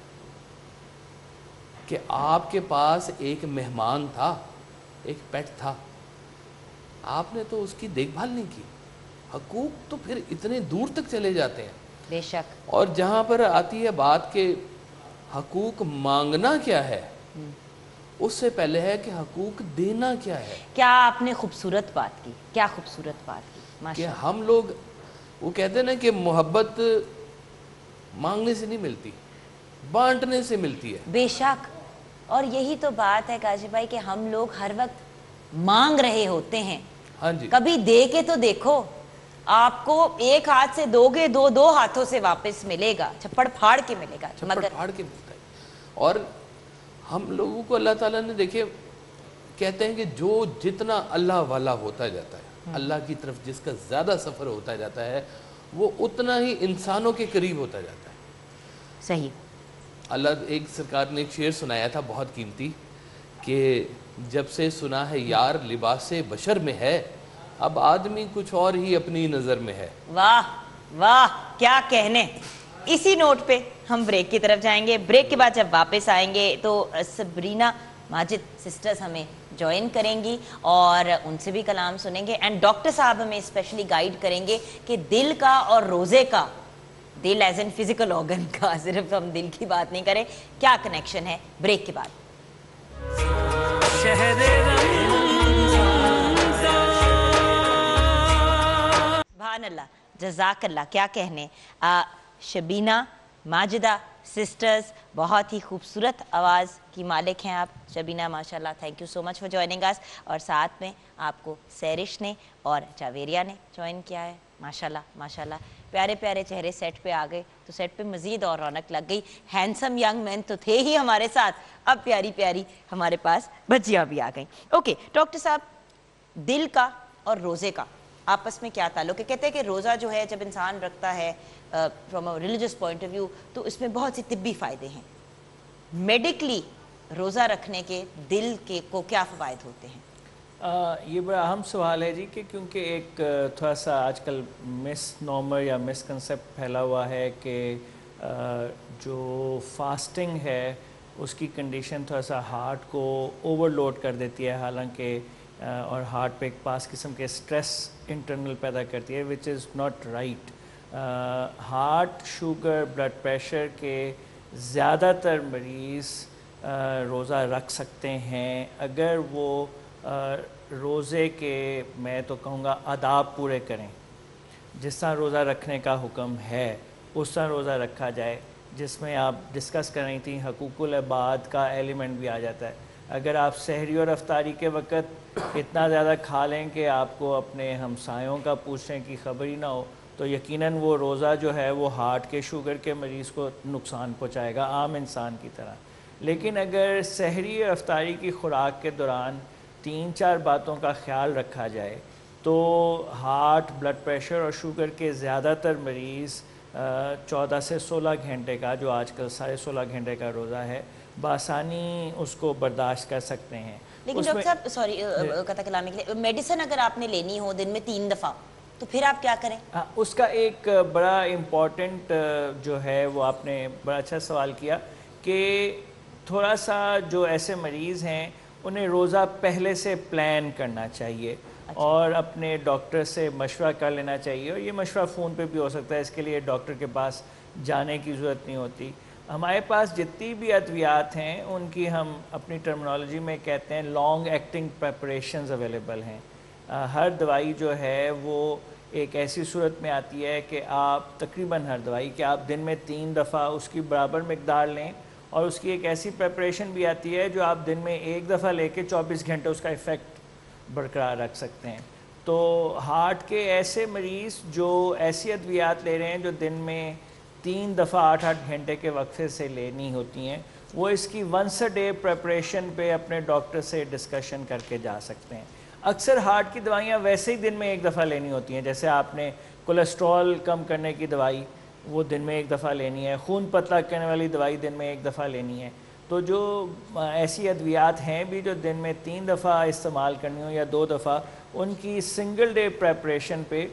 کہ آپ کے پاس ایک مہمان تھا، ایک پیٹ تھا، آپ نے تو اس کی دیکھ بھال نہیں کی. حقوق تو پھر اتنے دور تک چلے جاتے ہیں. بے شک. اور جہاں پر آتی ہے بات کہ حقوق مانگنا کیا ہے، اس سے پہلے ہے کہ حقوق دینا کیا ہے. کیا آپ نے خوبصورت بات کی، کیا خوبصورت بات کی کہ ماشاءاللہ. ہم لوگ وہ کہتے ہیں نا کہ محبت مانگنے سے نہیں ملتی، بانٹنے سے ملتی ہے. بے شک. اور یہی تو بات ہے کاشف بھائی کہ ہم لوگ ہر وقت مانگ رہے ہوتے ہیں. ہاں جی. کبھی دے کے تو دیکھو، آپ کو ایک ہاتھ سے دو گے دو ہاتھوں سے واپس ملے گا، چھپڑ پھاڑ کے ملے گا. چھپڑ پھاڑ کے ملتا ہے. اور ہم لوگوں کو اللہ تعالیٰ نے دیکھے کہتے ہیں کہ جو جتنا اللہ والا ہوتا جاتا ہے، اللہ کی طرف جس کا زیادہ سفر ہوتا جاتا ہے، وہ اتنا ہی انسانوں کے قریب ہوتا جاتا ہے. صحیح. اللہ ایک سرکار نے ایک شعر سنایا تھا بہت قیمتی کہ جب سے سنا ہے یار لباس بشر میں ہے، اب آدمی کچھ اور ہی اپنی نظر میں ہے. واہ واہ کیا کہنے. اسی نوٹ پہ ہم بریک کی طرف جائیں گے. بریک کے بعد جب واپس آئیں گے تو سبرینا ماجد سسٹرز ہمیں جوائن کریں گی اور ان سے بھی کلام سنیں گے، اینڈ ڈاکٹر صاحب ہمیں اسپیشلی گائیڈ کریں گے کہ دل کا اور روزے کا، دل ایز این فزیکل آرگن کا، صرف ہم دل کی بات نہیں کریں، کیا کنیکشن ہے. بریک کے بعد. سبحان اللہ، جزاک اللہ. کیا کہنے. شبینہ ماجدہ سسٹرز، بہت ہی خوبصورت آواز کی مالک ہیں آپ شبینہ، ماشاءاللہ. Thank you so much for joining us. اور ساتھ میں آپ کو سیرش نے اور جاویریہ نے جوائن کیا ہے. ماشاءاللہ ماشاءاللہ، پیارے پیارے چہرے سیٹ پہ آ گئے تو سیٹ پہ مزید اور رونق لگ گئی. ہینڈسم ینگ مین تو تھے ہی ہمارے ساتھ، اب پیاری پیاری ہمارے پاس بچیاں بھی آ گئیں. اوکے ڈاکٹر صاحب، دل کا اور روزے کا آپس میں کیا تعلق ہے؟ کہتے ہیں کہ روزہ جو ہے جب انسان رکھتا ہے from a religious point of view تو اس میں بہت سی طبی فائدے ہیں. میڈیکلی روزہ رکھنے کے دل کے کو کیا فوائد ہوتے ہیں؟ یہ بڑا اہم سوال ہے جی، کہ کیونکہ ایک تھوڑا سا آج کل مس نارمر یا مس کنسیپٹ پھیلا ہوا ہے کہ جو فاسٹنگ ہے اس کی کنڈیشن تھوڑا سا ہارٹ کو اوور لوڈ کر دیتی ہے، حالانکہ اور ہارٹ پہ ایک پاس قسم کے سٹریس انٹرنل پیدا کرتی ہے، which is not right. Heart, sugar, blood pressure کے زیادہ تر مریض روزہ رکھ سکتے ہیں اگر وہ روزے کے، میں تو کہوں گا، آداب پورے کریں. جس طرح روزہ رکھنے کا حکم ہے اس طرح روزہ رکھا جائے، جس میں آپ ڈسکس کر رہی تھیں حقوق العباد کا ایلیمنٹ بھی آ جاتا ہے. اگر آپ سحری اور افطاری کے وقت اتنا زیادہ کھا لیں کہ آپ کو اپنے ہمسایوں کا پوچھنے کی خبر ہی نہ ہو تو یقیناً وہ روزہ جو ہے وہ ہارٹ کے، شوگر کے مریض کو نقصان پہنچائے گا عام انسان کی طرح. لیکن اگر سحری اور افطاری کی خوراک کے دوران 3-4 باتوں کا خیال رکھا جائے تو ہارٹ، بلڈ پریشر اور شوگر کے زیادہ تر مریض 14 سے 16 گھنٹے کا، جو آج کل 16.5 گھنٹے کا روزہ ہے، بآسانی اس کو برداشت کر سکتے ہیں. لیکن ڈاکٹر صاحب سوری قطع کلامی کے لیے، میڈیسن اگر آپ نے لینی ہو دن میں 3 دفعہ تو پھر آپ کیا کریں؟ اس کا ایک بڑا امپورٹنٹ جو ہے وہ آپ نے بڑا اچھا سوال کیا کہ تھوڑا سا جو ایسے مریض ہیں انہیں روزہ پہلے سے پلان کرنا چاہیے اور اپنے ڈاکٹر سے مشورہ کر لینا چاہیے، اور یہ مشورہ فون پہ بھی ہو سکتا ہے، اس کے لیے ڈاکٹر کے پاس جانے کی ضرورت نہیں ہوتی۔ ہمارے پاس جتنی بھی ادویات ہیں ان کی ہم اپنی ٹرمنالوجی میں کہتے ہیں لانگ ایکٹنگ پریپریشنز اویلیبل ہیں۔ ہر دوائی جو ہے وہ ایک ایسی صورت میں آتی ہے کہ آپ تقریباً ہر دوائی کہ آپ دن میں 3 دفعہ اس کی برابر مقدار لیں، اور اس کی ایک ایسی پریپریشن بھی آتی ہے جو آپ دن میں 1 دفعہ لے کے 24 گھنٹے اس کا ایفیکٹ برقرار رکھ سکتے ہیں۔ تو ہارٹ کے ایسے مریض جو ایسی ادویات لے رہے ہیں جو دن میں 3 دفعہ 8-8 گھنٹے کے وقفے سے لینی ہوتی ہیں، وہ اس کی ونس اے ڈے پریپریشن پہ اپنے ڈاکٹر سے ڈسکشن کر کے جا سکتے ہیں۔ اکثر ہارٹ کی دوائیاں ویسے ہی دن میں 1 دفعہ لینی ہوتی ہیں، جیسے آپ نے کولیسٹرول کم کرنے کی دوائی وہ دن میں 1 دفعہ لینی ہے، خون پتلا کرنے والی دوائی دن میں 1 دفعہ لینی ہے۔ تو جو ایسی ادویات ہیں بھی جو دن میں 3 دفعہ استعمال کرنی ہو یا 2 دفعہ، ان کی سنگل ڈے پریپریشن پہ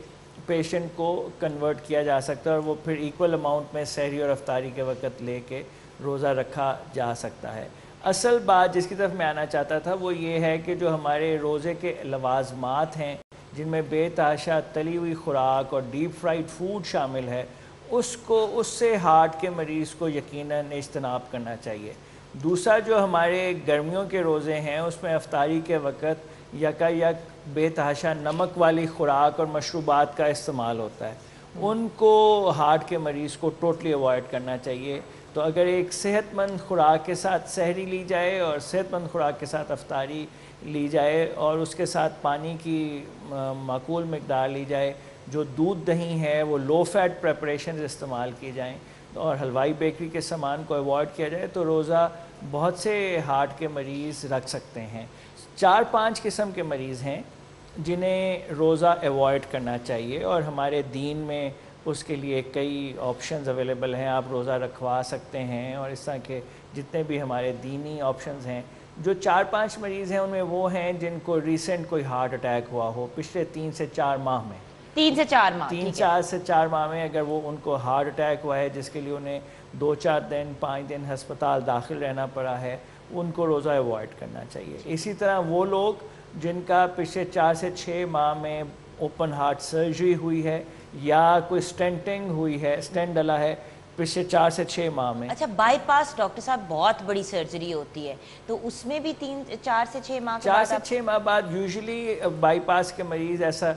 پیشنٹ کو کنورٹ کیا جا سکتا ہے، اور وہ پھر ایکول اماؤنٹ میں سحری اور افطاری کے وقت لے کے روزہ رکھا جا سکتا ہے۔ اصل بات جس کی طرف میں آنا چاہتا تھا وہ یہ ہے کہ جو ہمارے روزے کے لوازمات ہیں جن میں بے تحاشا تلی ہوئی خوراک اور ڈیپ فرائیڈ فوڈ شامل ہے، اس سے ہارٹ کے مریض کو یقیناً اجتناب کرنا چاہیے۔ دوسرا جو ہمارے گرمیوں کے روزے ہیں اس میں افطاری کے وقت یکایک بے تحاشا نمک والی خوراک اور مشروبات کا استعمال ہوتا ہے، ان کو ہارٹ کے مریض کو ٹوٹلی اوائڈ کرنا چاہیے۔ تو اگر ایک صحت مند خوراک کے ساتھ سحری لی جائے اور صحت مند خوراک کے ساتھ افطاری لی جائے اور اس کے ساتھ پانی کی معقول مقدار لی جائے، جو دودھ دہی ہے وہ لو فیٹ پریپریشنز استعمال کی جائیں اور حلوائی بیکری کے سامان کو ایوائڈ کیا جائے، تو روزہ بہت سے ہارٹ کے مریض رکھ سکتے ہیں۔ 4-5 قسم کے مریض ہیں جنہیں روزہ ایوائڈ کرنا چاہیے، اور ہمارے دین میں اس کے لیے کئی آپشنز اویلیبل ہیں، آپ روزہ رکھوا سکتے ہیں، اور اس طرح کے جتنے بھی ہمارے دینی آپشنز ہیں۔ جو 4-5 مریض ہیں ان میں وہ ہیں جن کو ریسنٹ کوئی ہارٹ اٹیک ہوا ہو پچھلے 3 سے 4 ماہ میں، 3 سے 4 ماہ 3 سے 4 ماہ میں اگر وہ ان کو ہارٹ اٹیک ہوا ہے جس کے لیے انہیں 2-4 دن 5 دن ہسپتال داخل رہنا پڑا ہے، ان کو روزہ ایوائڈ کرنا چاہیے۔ اسی طرح وہ لوگ جن کا پچھلے 4 سے 6 ماہ میں اوپن ہارٹ سرجری ہوئی ہے یا کوئی سٹینٹنگ ہوئی ہے، سٹینٹ ڈلا ہے پچھلے 4 سے 6 ماہ میں۔ اچھا، بائی پاس ڈاکٹر صاحب بہت بڑی سرجری ہوتی ہے، تو اس میں بھی 4 سے 6 ماہ 4 سے 6 ماہ بعد یوزلی بائی پاس کے مریض ایسا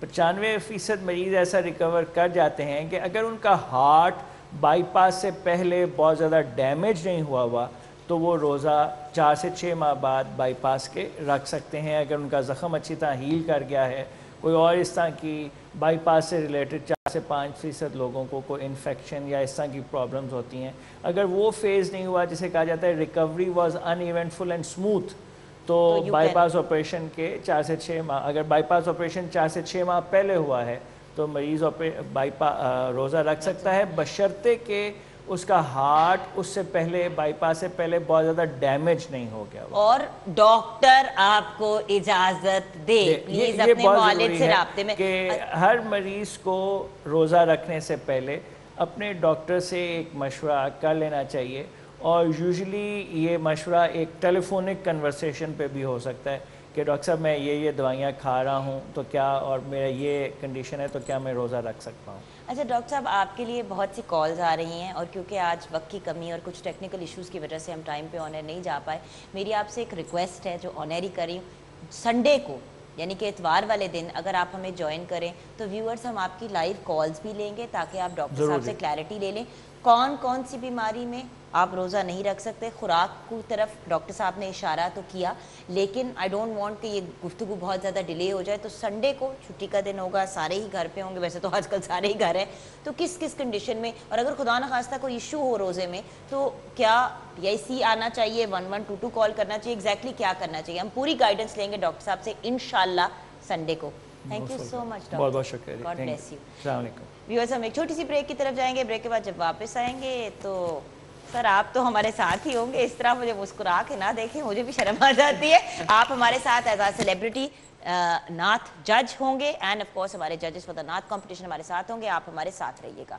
95% مریض ایسا ریکور کر جاتے ہیں کہ اگر ان کا ہارٹ بائی پاس سے پہلے بہت زیادہ ڈیمیج نہیں ہوا تو وہ روزہ 4 سے 6 ماہ بعد بائی پاس کے رکھ سکتے ہیں، اگر ان کا زخم اچھی طرح ہیل کر گیا ہے۔ کوئی اور اس طرح کی بائی پاس سے ریلیٹڈ 4 سے 5% لوگوں کو کوئی انفیکشن یا اس طرح کی پرابلمز ہوتی ہیں، اگر وہ فیز نہیں ہوا، جسے کہا جاتا ہے recovery was uneventful and smooth, تو بائی پاس آپریشن کے 4 سے 6 ماہ، اگر بائی پاس آپریشن 4 سے 6 ماہ پہلے ہوا ہے تو مریض روزہ رکھ سکتا ہے، بشرطے کہ اس کا ہارٹ اس سے پہلے بائی پاس سے پہلے بہت زیادہ ڈیمیج نہیں ہو گیا۔ اور ڈاکٹر آپ کو اجازت دے، پلیز اپنے معالج سے رابطے میں۔ کہ ہر مریض کو روزہ رکھنے سے پہلے اپنے ڈاکٹر سے ایک مشورہ کر لینا چاہیے، اور یوزلی یہ مشورہ ایک ٹیلی فونک کنورسیشن پہ بھی ہو سکتا ہے کہ ڈاکٹر صاحب میں یہ دوائیاں کھا رہا ہوں تو کیا، اور میرا یہ کنڈیشن ہے تو کیا میں روزہ رکھ سکتا ہوں۔ اچھا ڈاکٹر صاحب، آپ کے لیے بہت سی کالز آ رہی ہیں، اور کیونکہ آج وقت کی کمی اور کچھ ٹیکنیکل ایشوز کی وجہ سے ہم ٹائم پہ آن ایئر نہیں جا پائے، میری آپ سے ایک ریکویسٹ ہے جو آن ایئر ہی کری ہوں، سنڈے کو یعنی کہ اتوار والے دن اگر آپ ہمیں جوائن کریں تو ویورز ہم آپ کی لائیو کالز بھی لیں گے تاکہ آپ ڈاکٹر صاحب سے کلیئرٹی لے لیں کون سی بیماری میں آپ روزہ نہیں رکھ سکتے۔ خوراک کی طرف ڈاکٹر صاحب نے اشارہ تو کیا، لیکن آئی ڈونٹ وانٹ کہ یہ گفتگو بہت زیادہ ڈیلے ہو جائے، تو سنڈے کو چھٹی کا دن ہوگا، سارے ہی گھر پہ ہوں گے، ویسے تو آج کل سارے ہی گھر ہیں، تو کس کنڈیشن میں، اور اگر خدا نخواستہ کوئی ایشو ہو روزے میں تو کیا پی آئی سی آنا چاہیے، 1122 کال کرنا چاہیے، ایگزیکٹلی کیا کرنا چاہیے؟ ہم پوری گائیڈنس لیں گے ڈاکٹر صاحب سے انشاءاللہ سنڈے کو۔ Thank you so much doctor, بہت بہت شکریہ، گاڈ بلیس یو۔ السلام علیکم ویورز، ہم ایک چھوٹی سی بریک کی طرف جائیں گے، بریک کے بعد جب واپس آئیں گے تو سر آپ تو ہمارے ساتھ ہی ہوں گے، اس طرح مجھے مسکرا کے نہ دیکھیں، مجھے بھی شرم آ جاتی ہے۔ آپ ہمارے ساتھ ایز اے سیلیبریٹی نعت جج ہوں گے، اینڈ آف کورس ہمارے ججز فار دا نعت کمپٹیشن ہمارے ساتھ ہوں گے، آپ ہمارے ساتھ رہیے گا۔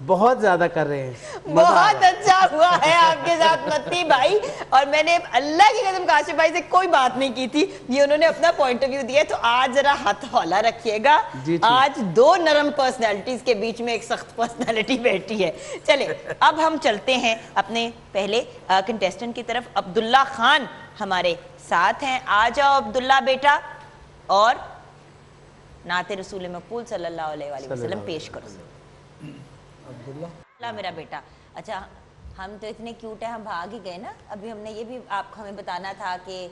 بہت زیادہ کر رہے ہیں. بہت اچھا ہوا ہے آپ کے ساتھ متی بھائی, اور میں نے اللہ کی قسم کاشف بھائی سے کوئی بات نہیں کی تھی, یہ انہوں نے اپنا پوائنٹ آف ویو دیا. تو آج ذرا ہاتھ ہولا رکھیے گا, آج دو نرم پرسنالٹیز کے بیچ میں ایک سخت پرسنالٹی بیٹھی ہے. چلے اب ہم چلتے ہیں اپنے پہلے کنٹیسٹنٹ کی طرف. عبداللہ خان ہمارے ساتھ ہیں, آ جاؤ عبداللہ بیٹا, اور نعت رسول مقبول صلی اللہ علیہ وآلہ وسلم پیش کرو. عبداللہ میرا بیٹا. اچھا ہم تو اتنے کیوٹ ہیں, ہم بھاگ ہی گئے نا. ابھی ہم نے یہ بھی آپ کو ہمیں بتانا تھا کہ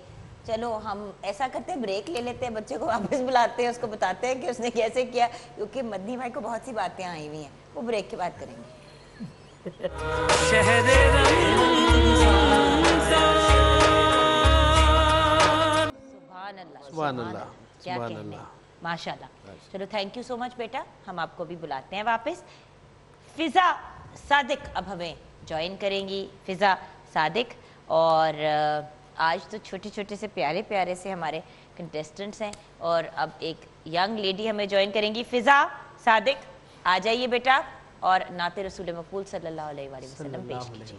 چلو ہم ایسا کرتے ہیں, بریک لے لیتے ہیں, بچے کو واپس بلاتے ہیں, اس کو بتاتے ہیں کہ اس نے کیسے کیا, کیونکہ مدنی بھائی کو بہت سی باتیں آئی ہوئی ہیں, وہ بریک کے بعد کریں گے. سبحان اللہ, کیا کہنے, ماشاءاللہ. چلو تھینک یو سو مچ بیٹا, ہم آپ کو بھی بلاتے ہیں واپس. فضا صادق اب ہمیں جوائن کریں گی. فضا صادق, اور آج تو چھوٹے چھوٹے سے پیارے پیارے سے ہمارے کنٹیسٹنٹس ہیں, اور اب ایک ینگ لیڈی ہمیں جوائن کریں گی. فضا صادق آ جائیے بیٹا, اور نعت رسول مقبول صلی اللہ علیہ وآلہ وسلم پیش کیجیے.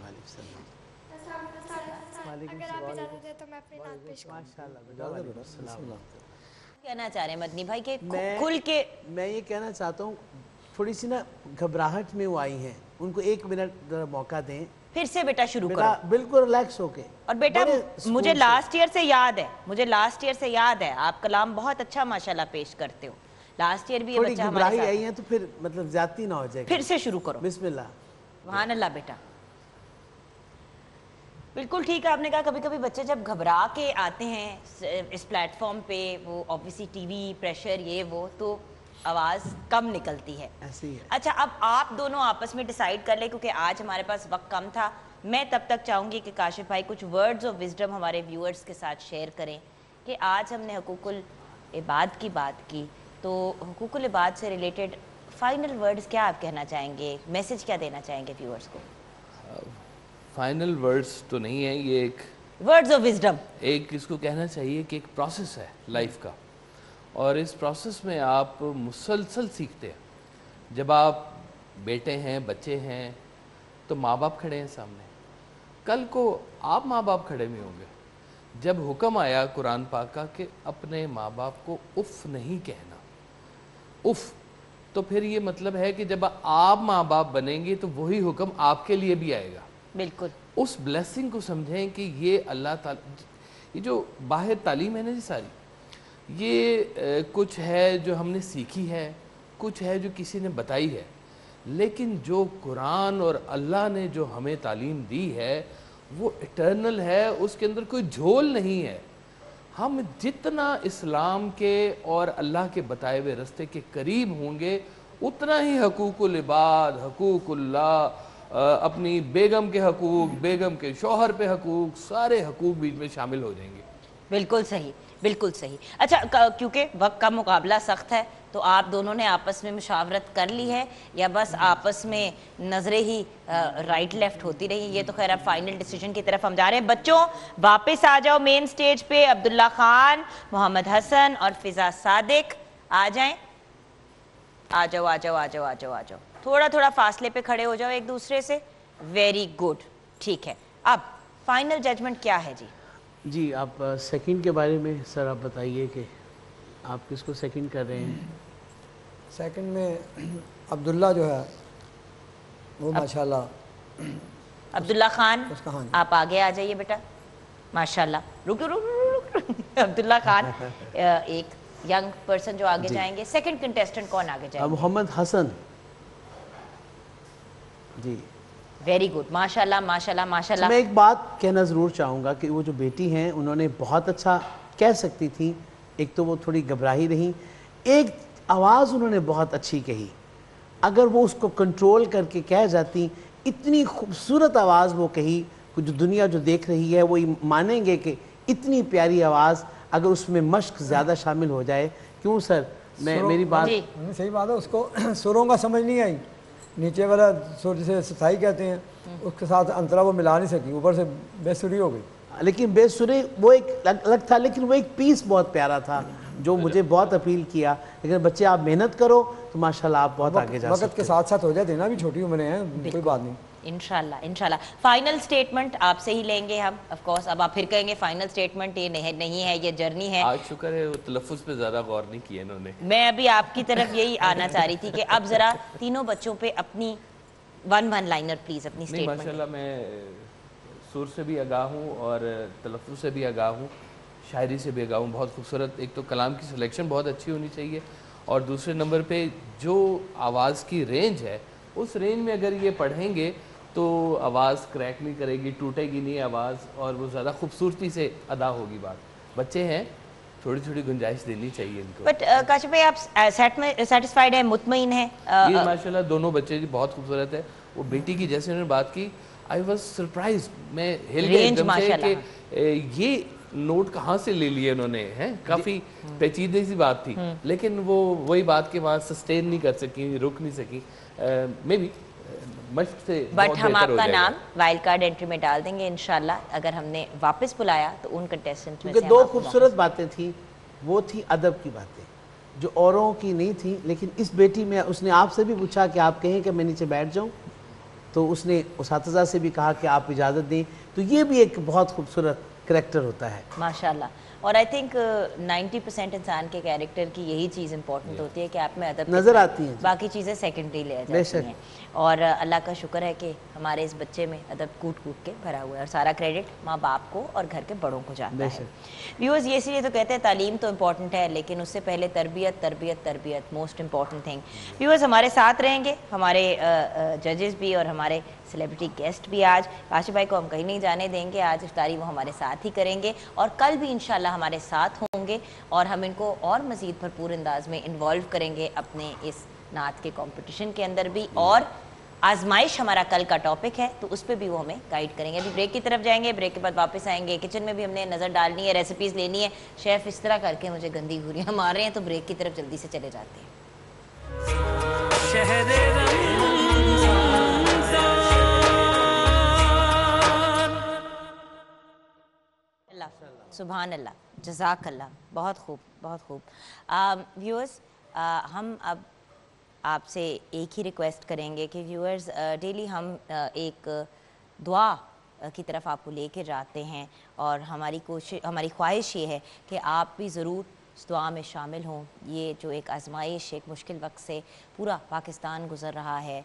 کہنا چاہ رہے ہیں مدنی بھائی کہ کھل کے, میں یہ کہنا چاہتا ہوں, تھوڑی سی نا گھبراہٹ میں وہ آئی ہیں, ان کو 1 منٹ موقع دیں. پھر سے بیٹا شروع کرو, بالکل ریلیکس ہو کے. اور بیٹا مجھے لاسٹ ایئر سے یاد ہے, آپ کلام بہت اچھا ماشاءاللہ پیش کرتے ہو. لاسٹ ایئر بھی یہ بچہ ہمارے ساتھ آئی ہیں, تو پھر مطلب زیادتی نہ ہو جائے. پھر سے شروع کرو. بسم اللہ. سبحان اللہ بیٹا. بالکل ٹھیک ہے, آپ نے کہا کبھی کبھی بچے جب گھبرا کے آتے ہیں اس پلیٹ فارم پہ, وہ آبویسلی ٹی وی پریشر یہ وہ, تو آواز کم نکلتی ہے. اچھا اب آپ دونوں آپس میں ڈیسائیڈ کر لیں, کیونکہ آج ہمارے پاس وقت کم تھا. میں تب تک چاہوں گی کہ کاشف بھائی کچھ ورڈز آف وزڈم ہمارے ویورز کے ساتھ شیئر کریں, کہ آج ہم نے حقوق العباد کی بات کی, تو حقوق العباد سے ریلیٹڈ فائنل ورڈز کیا آپ کہنا چاہیں گے, میسج کیا دینا چاہیں گے ویورز کو؟ فائنل ورڈز تو نہیں ہے, یہ ایک ورڈز آف وزڈم, ایک اس کو کہنا چاہیے کہ ایک پروسیس ہے لائف کا, اور اس پروسیس میں آپ مسلسل سیکھتے ہیں. جب آپ بیٹے ہیں, بچے ہیں, تو ماں باپ کھڑے ہیں سامنے, کل کو آپ ماں باپ کھڑے میں ہوں گے. جب حکم آیا قرآن پاک کا کہ اپنے ماں باپ کو اف نہیں کہنا, اف, تو پھر یہ مطلب ہے کہ جب آپ ماں باپ بنیں گے تو وہی حکم آپ کے لیے بھی آئے گا. بالکل. اس بلیسنگ کو سمجھیں کہ یہ اللہ تعالی, یہ جو باہر تعلیم ہے نا جی ساری, یہ کچھ ہے جو ہم نے سیکھی ہے, کچھ ہے جو کسی نے بتائی ہے, لیکن جو قرآن اور اللہ نے جو ہمیں تعلیم دی ہے وہ ایٹرنل ہے, اس کے اندر کوئی جھول نہیں ہے. ہم جتنا اسلام کے اور اللہ کے بتائے ہوئے راستے کے قریب ہوں گے, اتنا ہی حقوق العباد, حقوق اللہ, اپنی بیگم کے حقوق, بیگم کے شوہر پہ حقوق, سارے حقوق بیچ میں شامل ہو جائیں گے. بالکل صحیح, بالکل صحیح. اچھا کیونکہ وقت کا مقابلہ سخت ہے, تو آپ دونوں نے آپس میں مشاورت کر لی ہے, یا بس آپس میں نظریں ہی رائٹ لیفٹ ہوتی رہی؟ یہ تو خیر اب فائنل ڈیسیجن کی طرف ہم جا رہے ہیں. بچوں واپس آ جاؤ مین سٹیج پہ, عبداللہ خان, محمد حسن اور فضا صادق آ جائیں. آ جاؤ آ جاؤ آ جاؤ آ جاؤ آ جاؤ, تھوڑا تھوڑا فاصلے پہ کھڑے ہو جاؤ ایک دوسرے سے. ویری گڈ, ٹھیک ہے. اب فائنل ججمنٹ کیا ہے جی؟ جی آپ سیکنڈ کے بارے میں سر آپ بتائیے کہ آپ کس کو سیکنڈ کر رہے ہیں؟ سیکنڈ میں عبداللہ جو ہے وہ ماشاءاللہ. عبداللہ خان آپ آگے آ جائیے بیٹا, ماشاءاللہ. رکو رکو رکو, عبداللہ خان ایک ینگ پرسن جو آگے جائیں گے. سیکنڈ کنٹیسٹنٹ کون آگے جائیں گے؟ محمد حسن. جی ویری گڈ, ماشاءاللہ ماشاءاللہ ماشاءاللہ. میں ایک بات کہنا ضرور چاہوں گا کہ وہ جو بیٹی ہیں انہوں نے بہت اچھا کہہ سکتی تھیں. ایک تو وہ تھوڑی گھبراہی رہیں, ایک آواز انہوں نے بہت اچھی کہی. اگر وہ اس کو کنٹرول کر کے کہہ جاتی, اتنی خوبصورت آواز وہ کہی, جو دنیا جو دیکھ رہی ہے وہ مانیں گے کہ اتنی پیاری آواز, اگر اس میں مشق زیادہ شامل ہو جائے. کیوں سر, میں میری بات صحیح بات ہے. اس کو سروں کا سمجھ نہیں آئی, نیچے والا سر جسے ستائی کہتے ہیں اس کے ساتھ انترا وہ ملا نہیں سکی, اوپر سے بے سری ہو گئی. لیکن بے سری وہ ایک الگ تھا, لیکن وہ ایک پیس بہت پیارا تھا جو مجھے بہت اپیل کیا. لیکن بچے آپ محنت کرو تو تو ماشاءاللہ آپ بہت آگے جا سکتے وقت کے ساتھ ساتھ ہو جائے، دینا بھی چھوٹی عمریں ہیں، کوئی بات نہیں. انشاءاللہ انشاءاللہ. فائنل سٹیٹمنٹ آپ سے ہی لیں گے ہم آف کورس. اب آپ پھر کہیں گے فائنل سٹیٹمنٹ یہ نہیں ہے، یہ جرنی ہے. آج شکر ہے وہ تلفظ پہ زیادہ غور نہیں کیا انہوں نے. میں ابھی آپ کی طرف یہی آنا چاہ رہی تھی کہ اب ذرا تینوں بچوں پہ اپنی ون لائنر پلیز اپنی سٹیٹمنٹ. ماشاءاللہ میں سر سے بھی آگاہ ہوں اور تلفظ سے بھی آگاہ ہوں، شاعری سے بھی آگاہ ہوں. بہت خوبصورت، ایک تو کلام کی سلیکشن بہت اچھی ہونی چاہیے، اور دوسرے نمبر پہ جو آواز کی رینج ہے اس رینج میں اگر یہ پڑھیں گے تو آواز کریک نہیں کرے گی، ٹوٹے گی نہیں آواز، اور وہ زیادہ خوبصورتی سے ادا ہوگی. بات بچے ہیں، تھوڑی تھوڑی گنجائش دینی چاہیے ان کو. بٹ کاشف بھائی آپ سیٹ میں سیٹسفائیڈ ہیں، مطمئن ہیں؟ یہ ماشاءاللہ دونوں بچے بہت خوبصورت ہے. وہ بیٹی کی جیسے انہوں نے بات کی، آئی واز سرپرائز، میں ہل گیا ایک دم سے کہ یہ نوٹ کہاں سے لے لیے انہوں نے. ہیں کافی پیچیدہ سی بات تھی، لیکن وہ وہی بات کے وہاں سسٹین نہیں کر سکی، رک نہیں سکی. مے بی مشق سے بٹ ہم آپ کا نام وائلڈ کارڈ انٹری میں ڈال دیں گے انشاءاللہ. اگر ہم نے واپس بلایا تو ان کنٹیسٹنٹ میں سے کیونکہ دو خوبصورت باتیں تھیں، وہ تھی ادب کی باتیں جو اوروں کی نہیں تھیں، لیکن اس بیٹی میں اس نے آپ سے بھی پوچھا کہ آپ کہیں کہ میں نیچے بیٹھ جاؤں، تو اس نے اساتذہ سے بھی کہا کہ آپ اجازت دیں. تو یہ بھی ایک بہت خوبصورت کریکٹر ہوتا ہے ماشاءاللہ. اور آئی تھنک 90% انسان کے کیریکٹر کی یہی چیز امپورٹنٹ ہوتی ہے کہ آپ میں ادب نظر آتی ہیں، باقی چیزیں سیکنڈری لے جاتی ہیں. اور اللہ کا شکر ہے کہ ہمارے اس بچے میں ادب کوٹ کوٹ کے بھرا ہوا ہے، اور سارا کریڈٹ ماں باپ کو اور گھر کے بڑوں کو جاتا ہے. ویورز یہ اس لیے تو کہتے ہیں تعلیم تو امپورٹنٹ ہے، لیکن اس سے پہلے تربیت تربیت تربیت موسٹ امپورٹنٹ تھنگ. ویورز ہمارے ساتھ رہیں گے ہمارے ججز بھی اور ہمارے سیلیبریٹی گیسٹ بھی. آج کاشف بھائی کو ہم کہیں نہیں جانے دیں گے، آج افطاری وہ ہمارے ساتھ ہی کریں گے، اور کل بھی انشاءاللہ ہمارے ساتھ ہوں گے، اور ہم ان کو اور مزید بھرپور انداز میں انوالو کریں گے اپنے اس نعت کے کمپٹیشن کے اندر بھی. اور آزمائش ہمارا کل کا ٹاپک ہے، تو اس پہ بھی وہ ہمیں گائیڈ کریں گے. ابھی بریک کی طرف جائیں گے، بریک کے بعد واپس آئیں گے. کچن میں بھی ہم نے نظر ڈالنی ہے، ریسیپیز لینی ہے. شیف اس طرح کر کے مجھے گندی گھوریاں مار رہے ہیں، تو بریک کی طرف جلدی سے چلے جاتے ہیں. سبحان اللہ، جزاک اللہ، بہت خوب بہت خوب. ویورز ہم اب آپ سے ایک ہی ریکویسٹ کریں گے کہ ویورز ڈیلی ہم ایک دعا کی طرف آپ کو لے کے جاتے ہیں، اور ہماری خواہش یہ ہے کہ آپ بھی ضرور اس دعا میں شامل ہوں. یہ جو ایک آزمائش، ایک مشکل وقت سے پورا پاکستان گزر رہا ہے،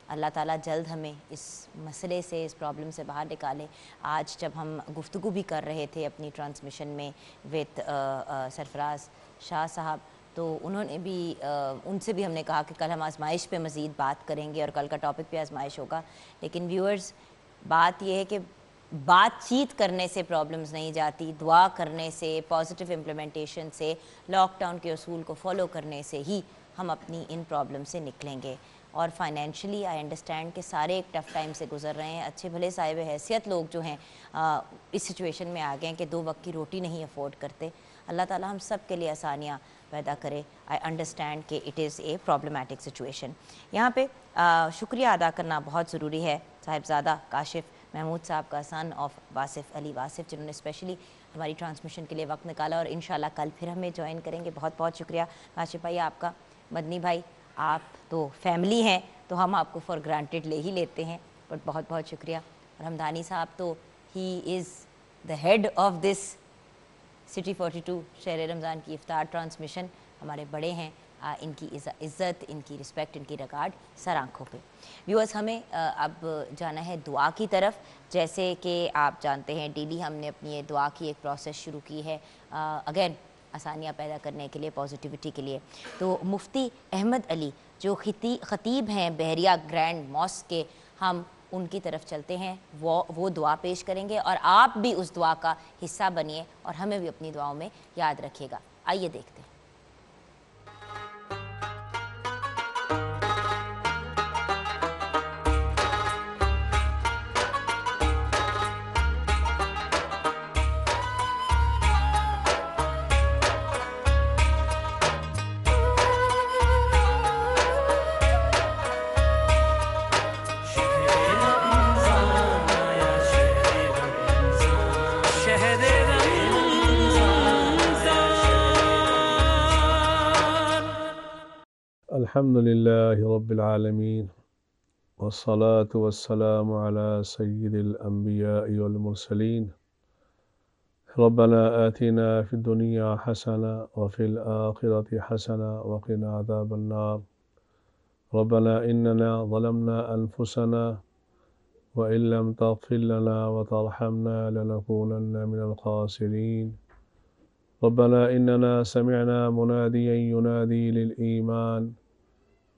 اللہ تعالیٰ جلد ہمیں اس مسئلے سے، اس پرابلم سے باہر نکالے. آج جب ہم گفتگو بھی کر رہے تھے اپنی ٹرانسمیشن میں وتھ سرفراز شاہ صاحب، تو انہوں نے بھی ان سے بھی ہم نے کہا کہ کل ہم آزمائش پہ مزید بات کریں گے، اور کل کا ٹاپک پہ آزمائش ہوگا. لیکن ویورز بات یہ ہے کہ بات چیت کرنے سے پرابلمز نہیں جاتی، دعا کرنے سے، پازیٹیو امپلیمنٹیشن سے، لاک ڈاؤن کے اصول کو فالو کرنے سے ہی ہم اپنی ان پرابلم سے نکلیں گے. اور فائنینشلی آئی انڈرسٹینڈ کہ سارے ایک ٹف ٹائم سے گزر رہے ہیں. اچھے بھلے صاحب حیثیت لوگ جو ہیں اس سچویشن میں آ گئے ہیں کہ 2 وقت کی روٹی نہیں افورڈ کرتے. اللہ تعالیٰ ہم سب کے لیے آسانیاں پیدا کرے. آئی انڈرسٹینڈ کہ it is a problematic situation. یہاں پہ شکریہ ادا کرنا بہت ضروری ہے صاحبزادہ کاشف محمود صاحب کا، سن آف واصف علی واصف، جنہوں نے اسپیشلی ہماری ٹرانسمیشن کے لیے وقت نکالا، اور انشاءاللہ کل پھر ہمیں جوائن کریں گے. بہت بہت شکریہ کاشف بھائی آپ کا. مدنی بھائی آپ تو فیملی ہیں تو ہم آپ کو فار گرانٹیڈ لے ہی لیتے ہیں، بٹ بہت بہت شکریہ. اور ہمدانی صاحب تو he is the head of this city 42 شہر رمضان کی افطار ٹرانسمیشن. ہمارے بڑے ہیں، ان کی عزت، ان کی رسپیکٹ، ان کی ریکارڈ سر آنکھوں پہ. ویورز ہمیں اب جانا ہے دعا کی طرف. جیسے کہ آپ جانتے ہیں ڈیلی ہم نے اپنی یہ دعا کی ایک پروسیس شروع کی ہے، اگین آسانیاں پیدا کرنے کے لیے، پازیٹیوٹی کے لیے. تو مفتی احمد علی جو خطیب ہیں بحریہ گرینڈ ماسک کے، ہم ان کی طرف چلتے ہیں. وہ دعا پیش کریں گے، اور آپ بھی اس دعا کا حصہ بنیے اور ہمیں بھی اپنی دعاؤں میں یاد رکھیے گا. آئیے دیکھتے ہیں. الحمد لله رب العالمين والصلاة والسلام على سيد الأنبياء والمرسلين ربنا آتنا في الدنيا حسنة وفي الآخرة حسنة وقنا عذاب النار ربنا إننا ظلمنا أنفسنا وإن لم تغفر لنا وترحمنا لنكونن من الخاسرين ربنا إننا سمعنا مناديا ينادي للإيمان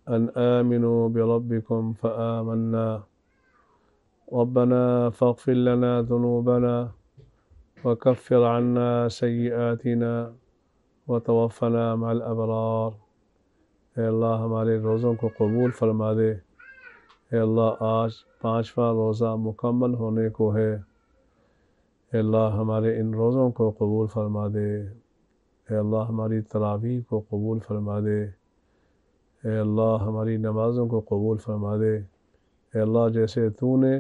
أن آمنوا بربكم فآمنا ربنا فاغفر لنا ذنوبنا وكفر عنا سيئاتنا وتوفنا مع الأبرار. اے اللہ ہمارے روزوں کو قبول فرما دے. اے اللہ آج 5واں روزہ مکمل ہونے کو ہے. اے اللہ ہمارے ان روزوں کو قبول فرما دے. اے اللہ ہماری تراویح کو قبول فرما دے. اے اللہ ہماری نمازوں کو قبول فرما دے. اے اللہ جیسے تو نے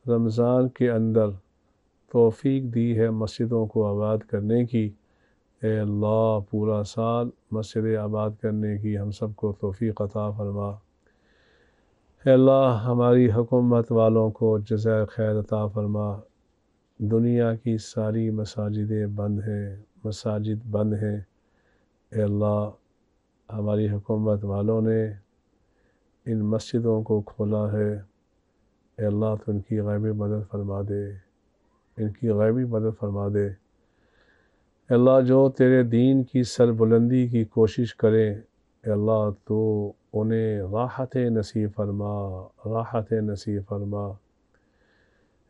رمضان کے اندر توفیق دی ہے مسجدوں کو آباد کرنے کی، اے اللہ پورا سال مسجد آباد کرنے کی ہم سب کو توفیق عطا فرما. اے اللہ ہماری حکومت والوں کو جزائے خیر عطا فرما. دنیا کی ساری مساجدیں بند ہیں، مساجد بند ہیں. اے اللہ ہماری حکومت والوں نے ان مسجدوں کو کھولا ہے. اے اللہ تو ان کی غیبی مدد فرما دے، ان کی غیبی مدد فرما دے. اے اللہ جو تیرے دین کی سربلندی کی کوشش کریں، اے اللہ تو انہیں راحت نصیب فرما، راحت نصیب فرما.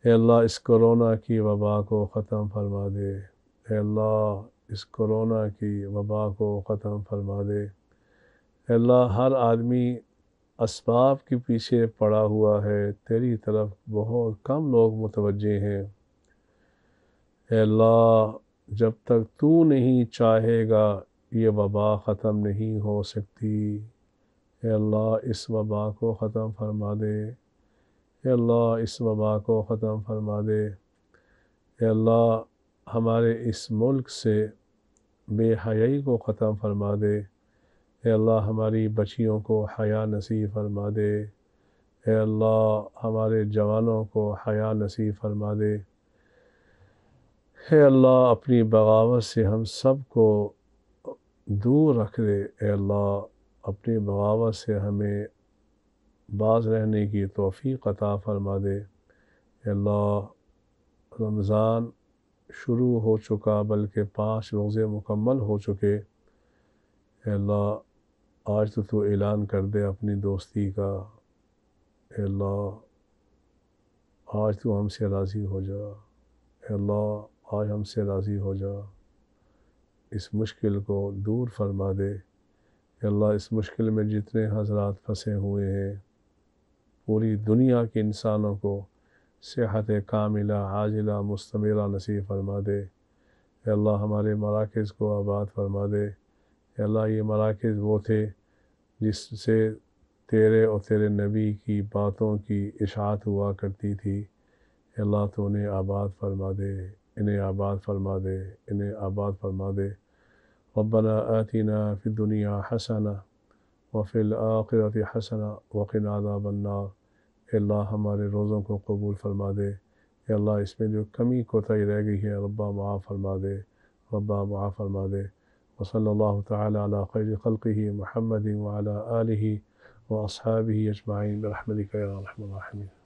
اے اللہ اس کرونا کی وبا کو ختم فرما دے. اے اللہ اس کرونا کی وبا کو ختم فرما دے. اے اللہ ہر آدمی اسباب کے پیچھے پڑا ہوا ہے، تیری طرف بہت کم لوگ متوجہ ہیں. اے اللہ جب تک تو نہیں چاہے گا یہ وبا ختم نہیں ہو سکتی. اے اللہ اس وبا کو ختم فرما دے. اے اللہ اس وبا کو ختم فرما دے. اے اللہ ہمارے اس ملک سے بے حیائی کو ختم فرما دے. اے اللہ ہماری بچیوں کو حیا نصیب فرما دے. اے اللہ ہمارے جوانوں کو حیا نصیب فرما دے. اے اللہ اپنی بغاوت سے ہم سب کو دور رکھ دے. اے اللہ اپنی بغاوت سے ہمیں باز رہنے کی توفیق عطا فرما دے. اے اللہ رمضان شروع ہو چکا بلکہ 5 روزے مکمل ہو چکے. اے اللہ آج تو اعلان کر دے اپنی دوستی کا. اے اللہ آج تو ہم سے راضی ہو جا. اے اللہ آج ہم سے راضی ہو جا. اس مشکل کو دور فرما دے. اے اللہ اس مشکل میں جتنے حضرات پھنسے ہوئے ہیں پوری دنیا کے انسانوں کو صحت کاملہ عاجلہ مستمرہ نصیب فرما دے. اے اللہ ہمارے مراکز کو آباد فرما دے. اے اللہ یہ مراکز وہ تھے جس سے تیرے اور تیرے نبی کی باتوں کی اشاعت ہوا کرتی تھی. اے اللہ تو انہیں آباد فرما دے، انہیں آباد فرما دے، انہیں آباد فرما دے. ربنا آتنا فی الدنیا حسنہ وفی الآخرۃ حسنہ وقنا عذاب النار. اے اللہ ہمارے روزوں کو قبول فرما دے. اے اللہ اس میں جو کمی کوتاہی رہ گئی ہے ربا معاف فرما دے، ربا معاف فرما دے. وصلی اللہ تعالی علی خیر خلقہ محمد وعلی آلہ واصحابہ اجمعین برحمتک یا ارحم الراحمین.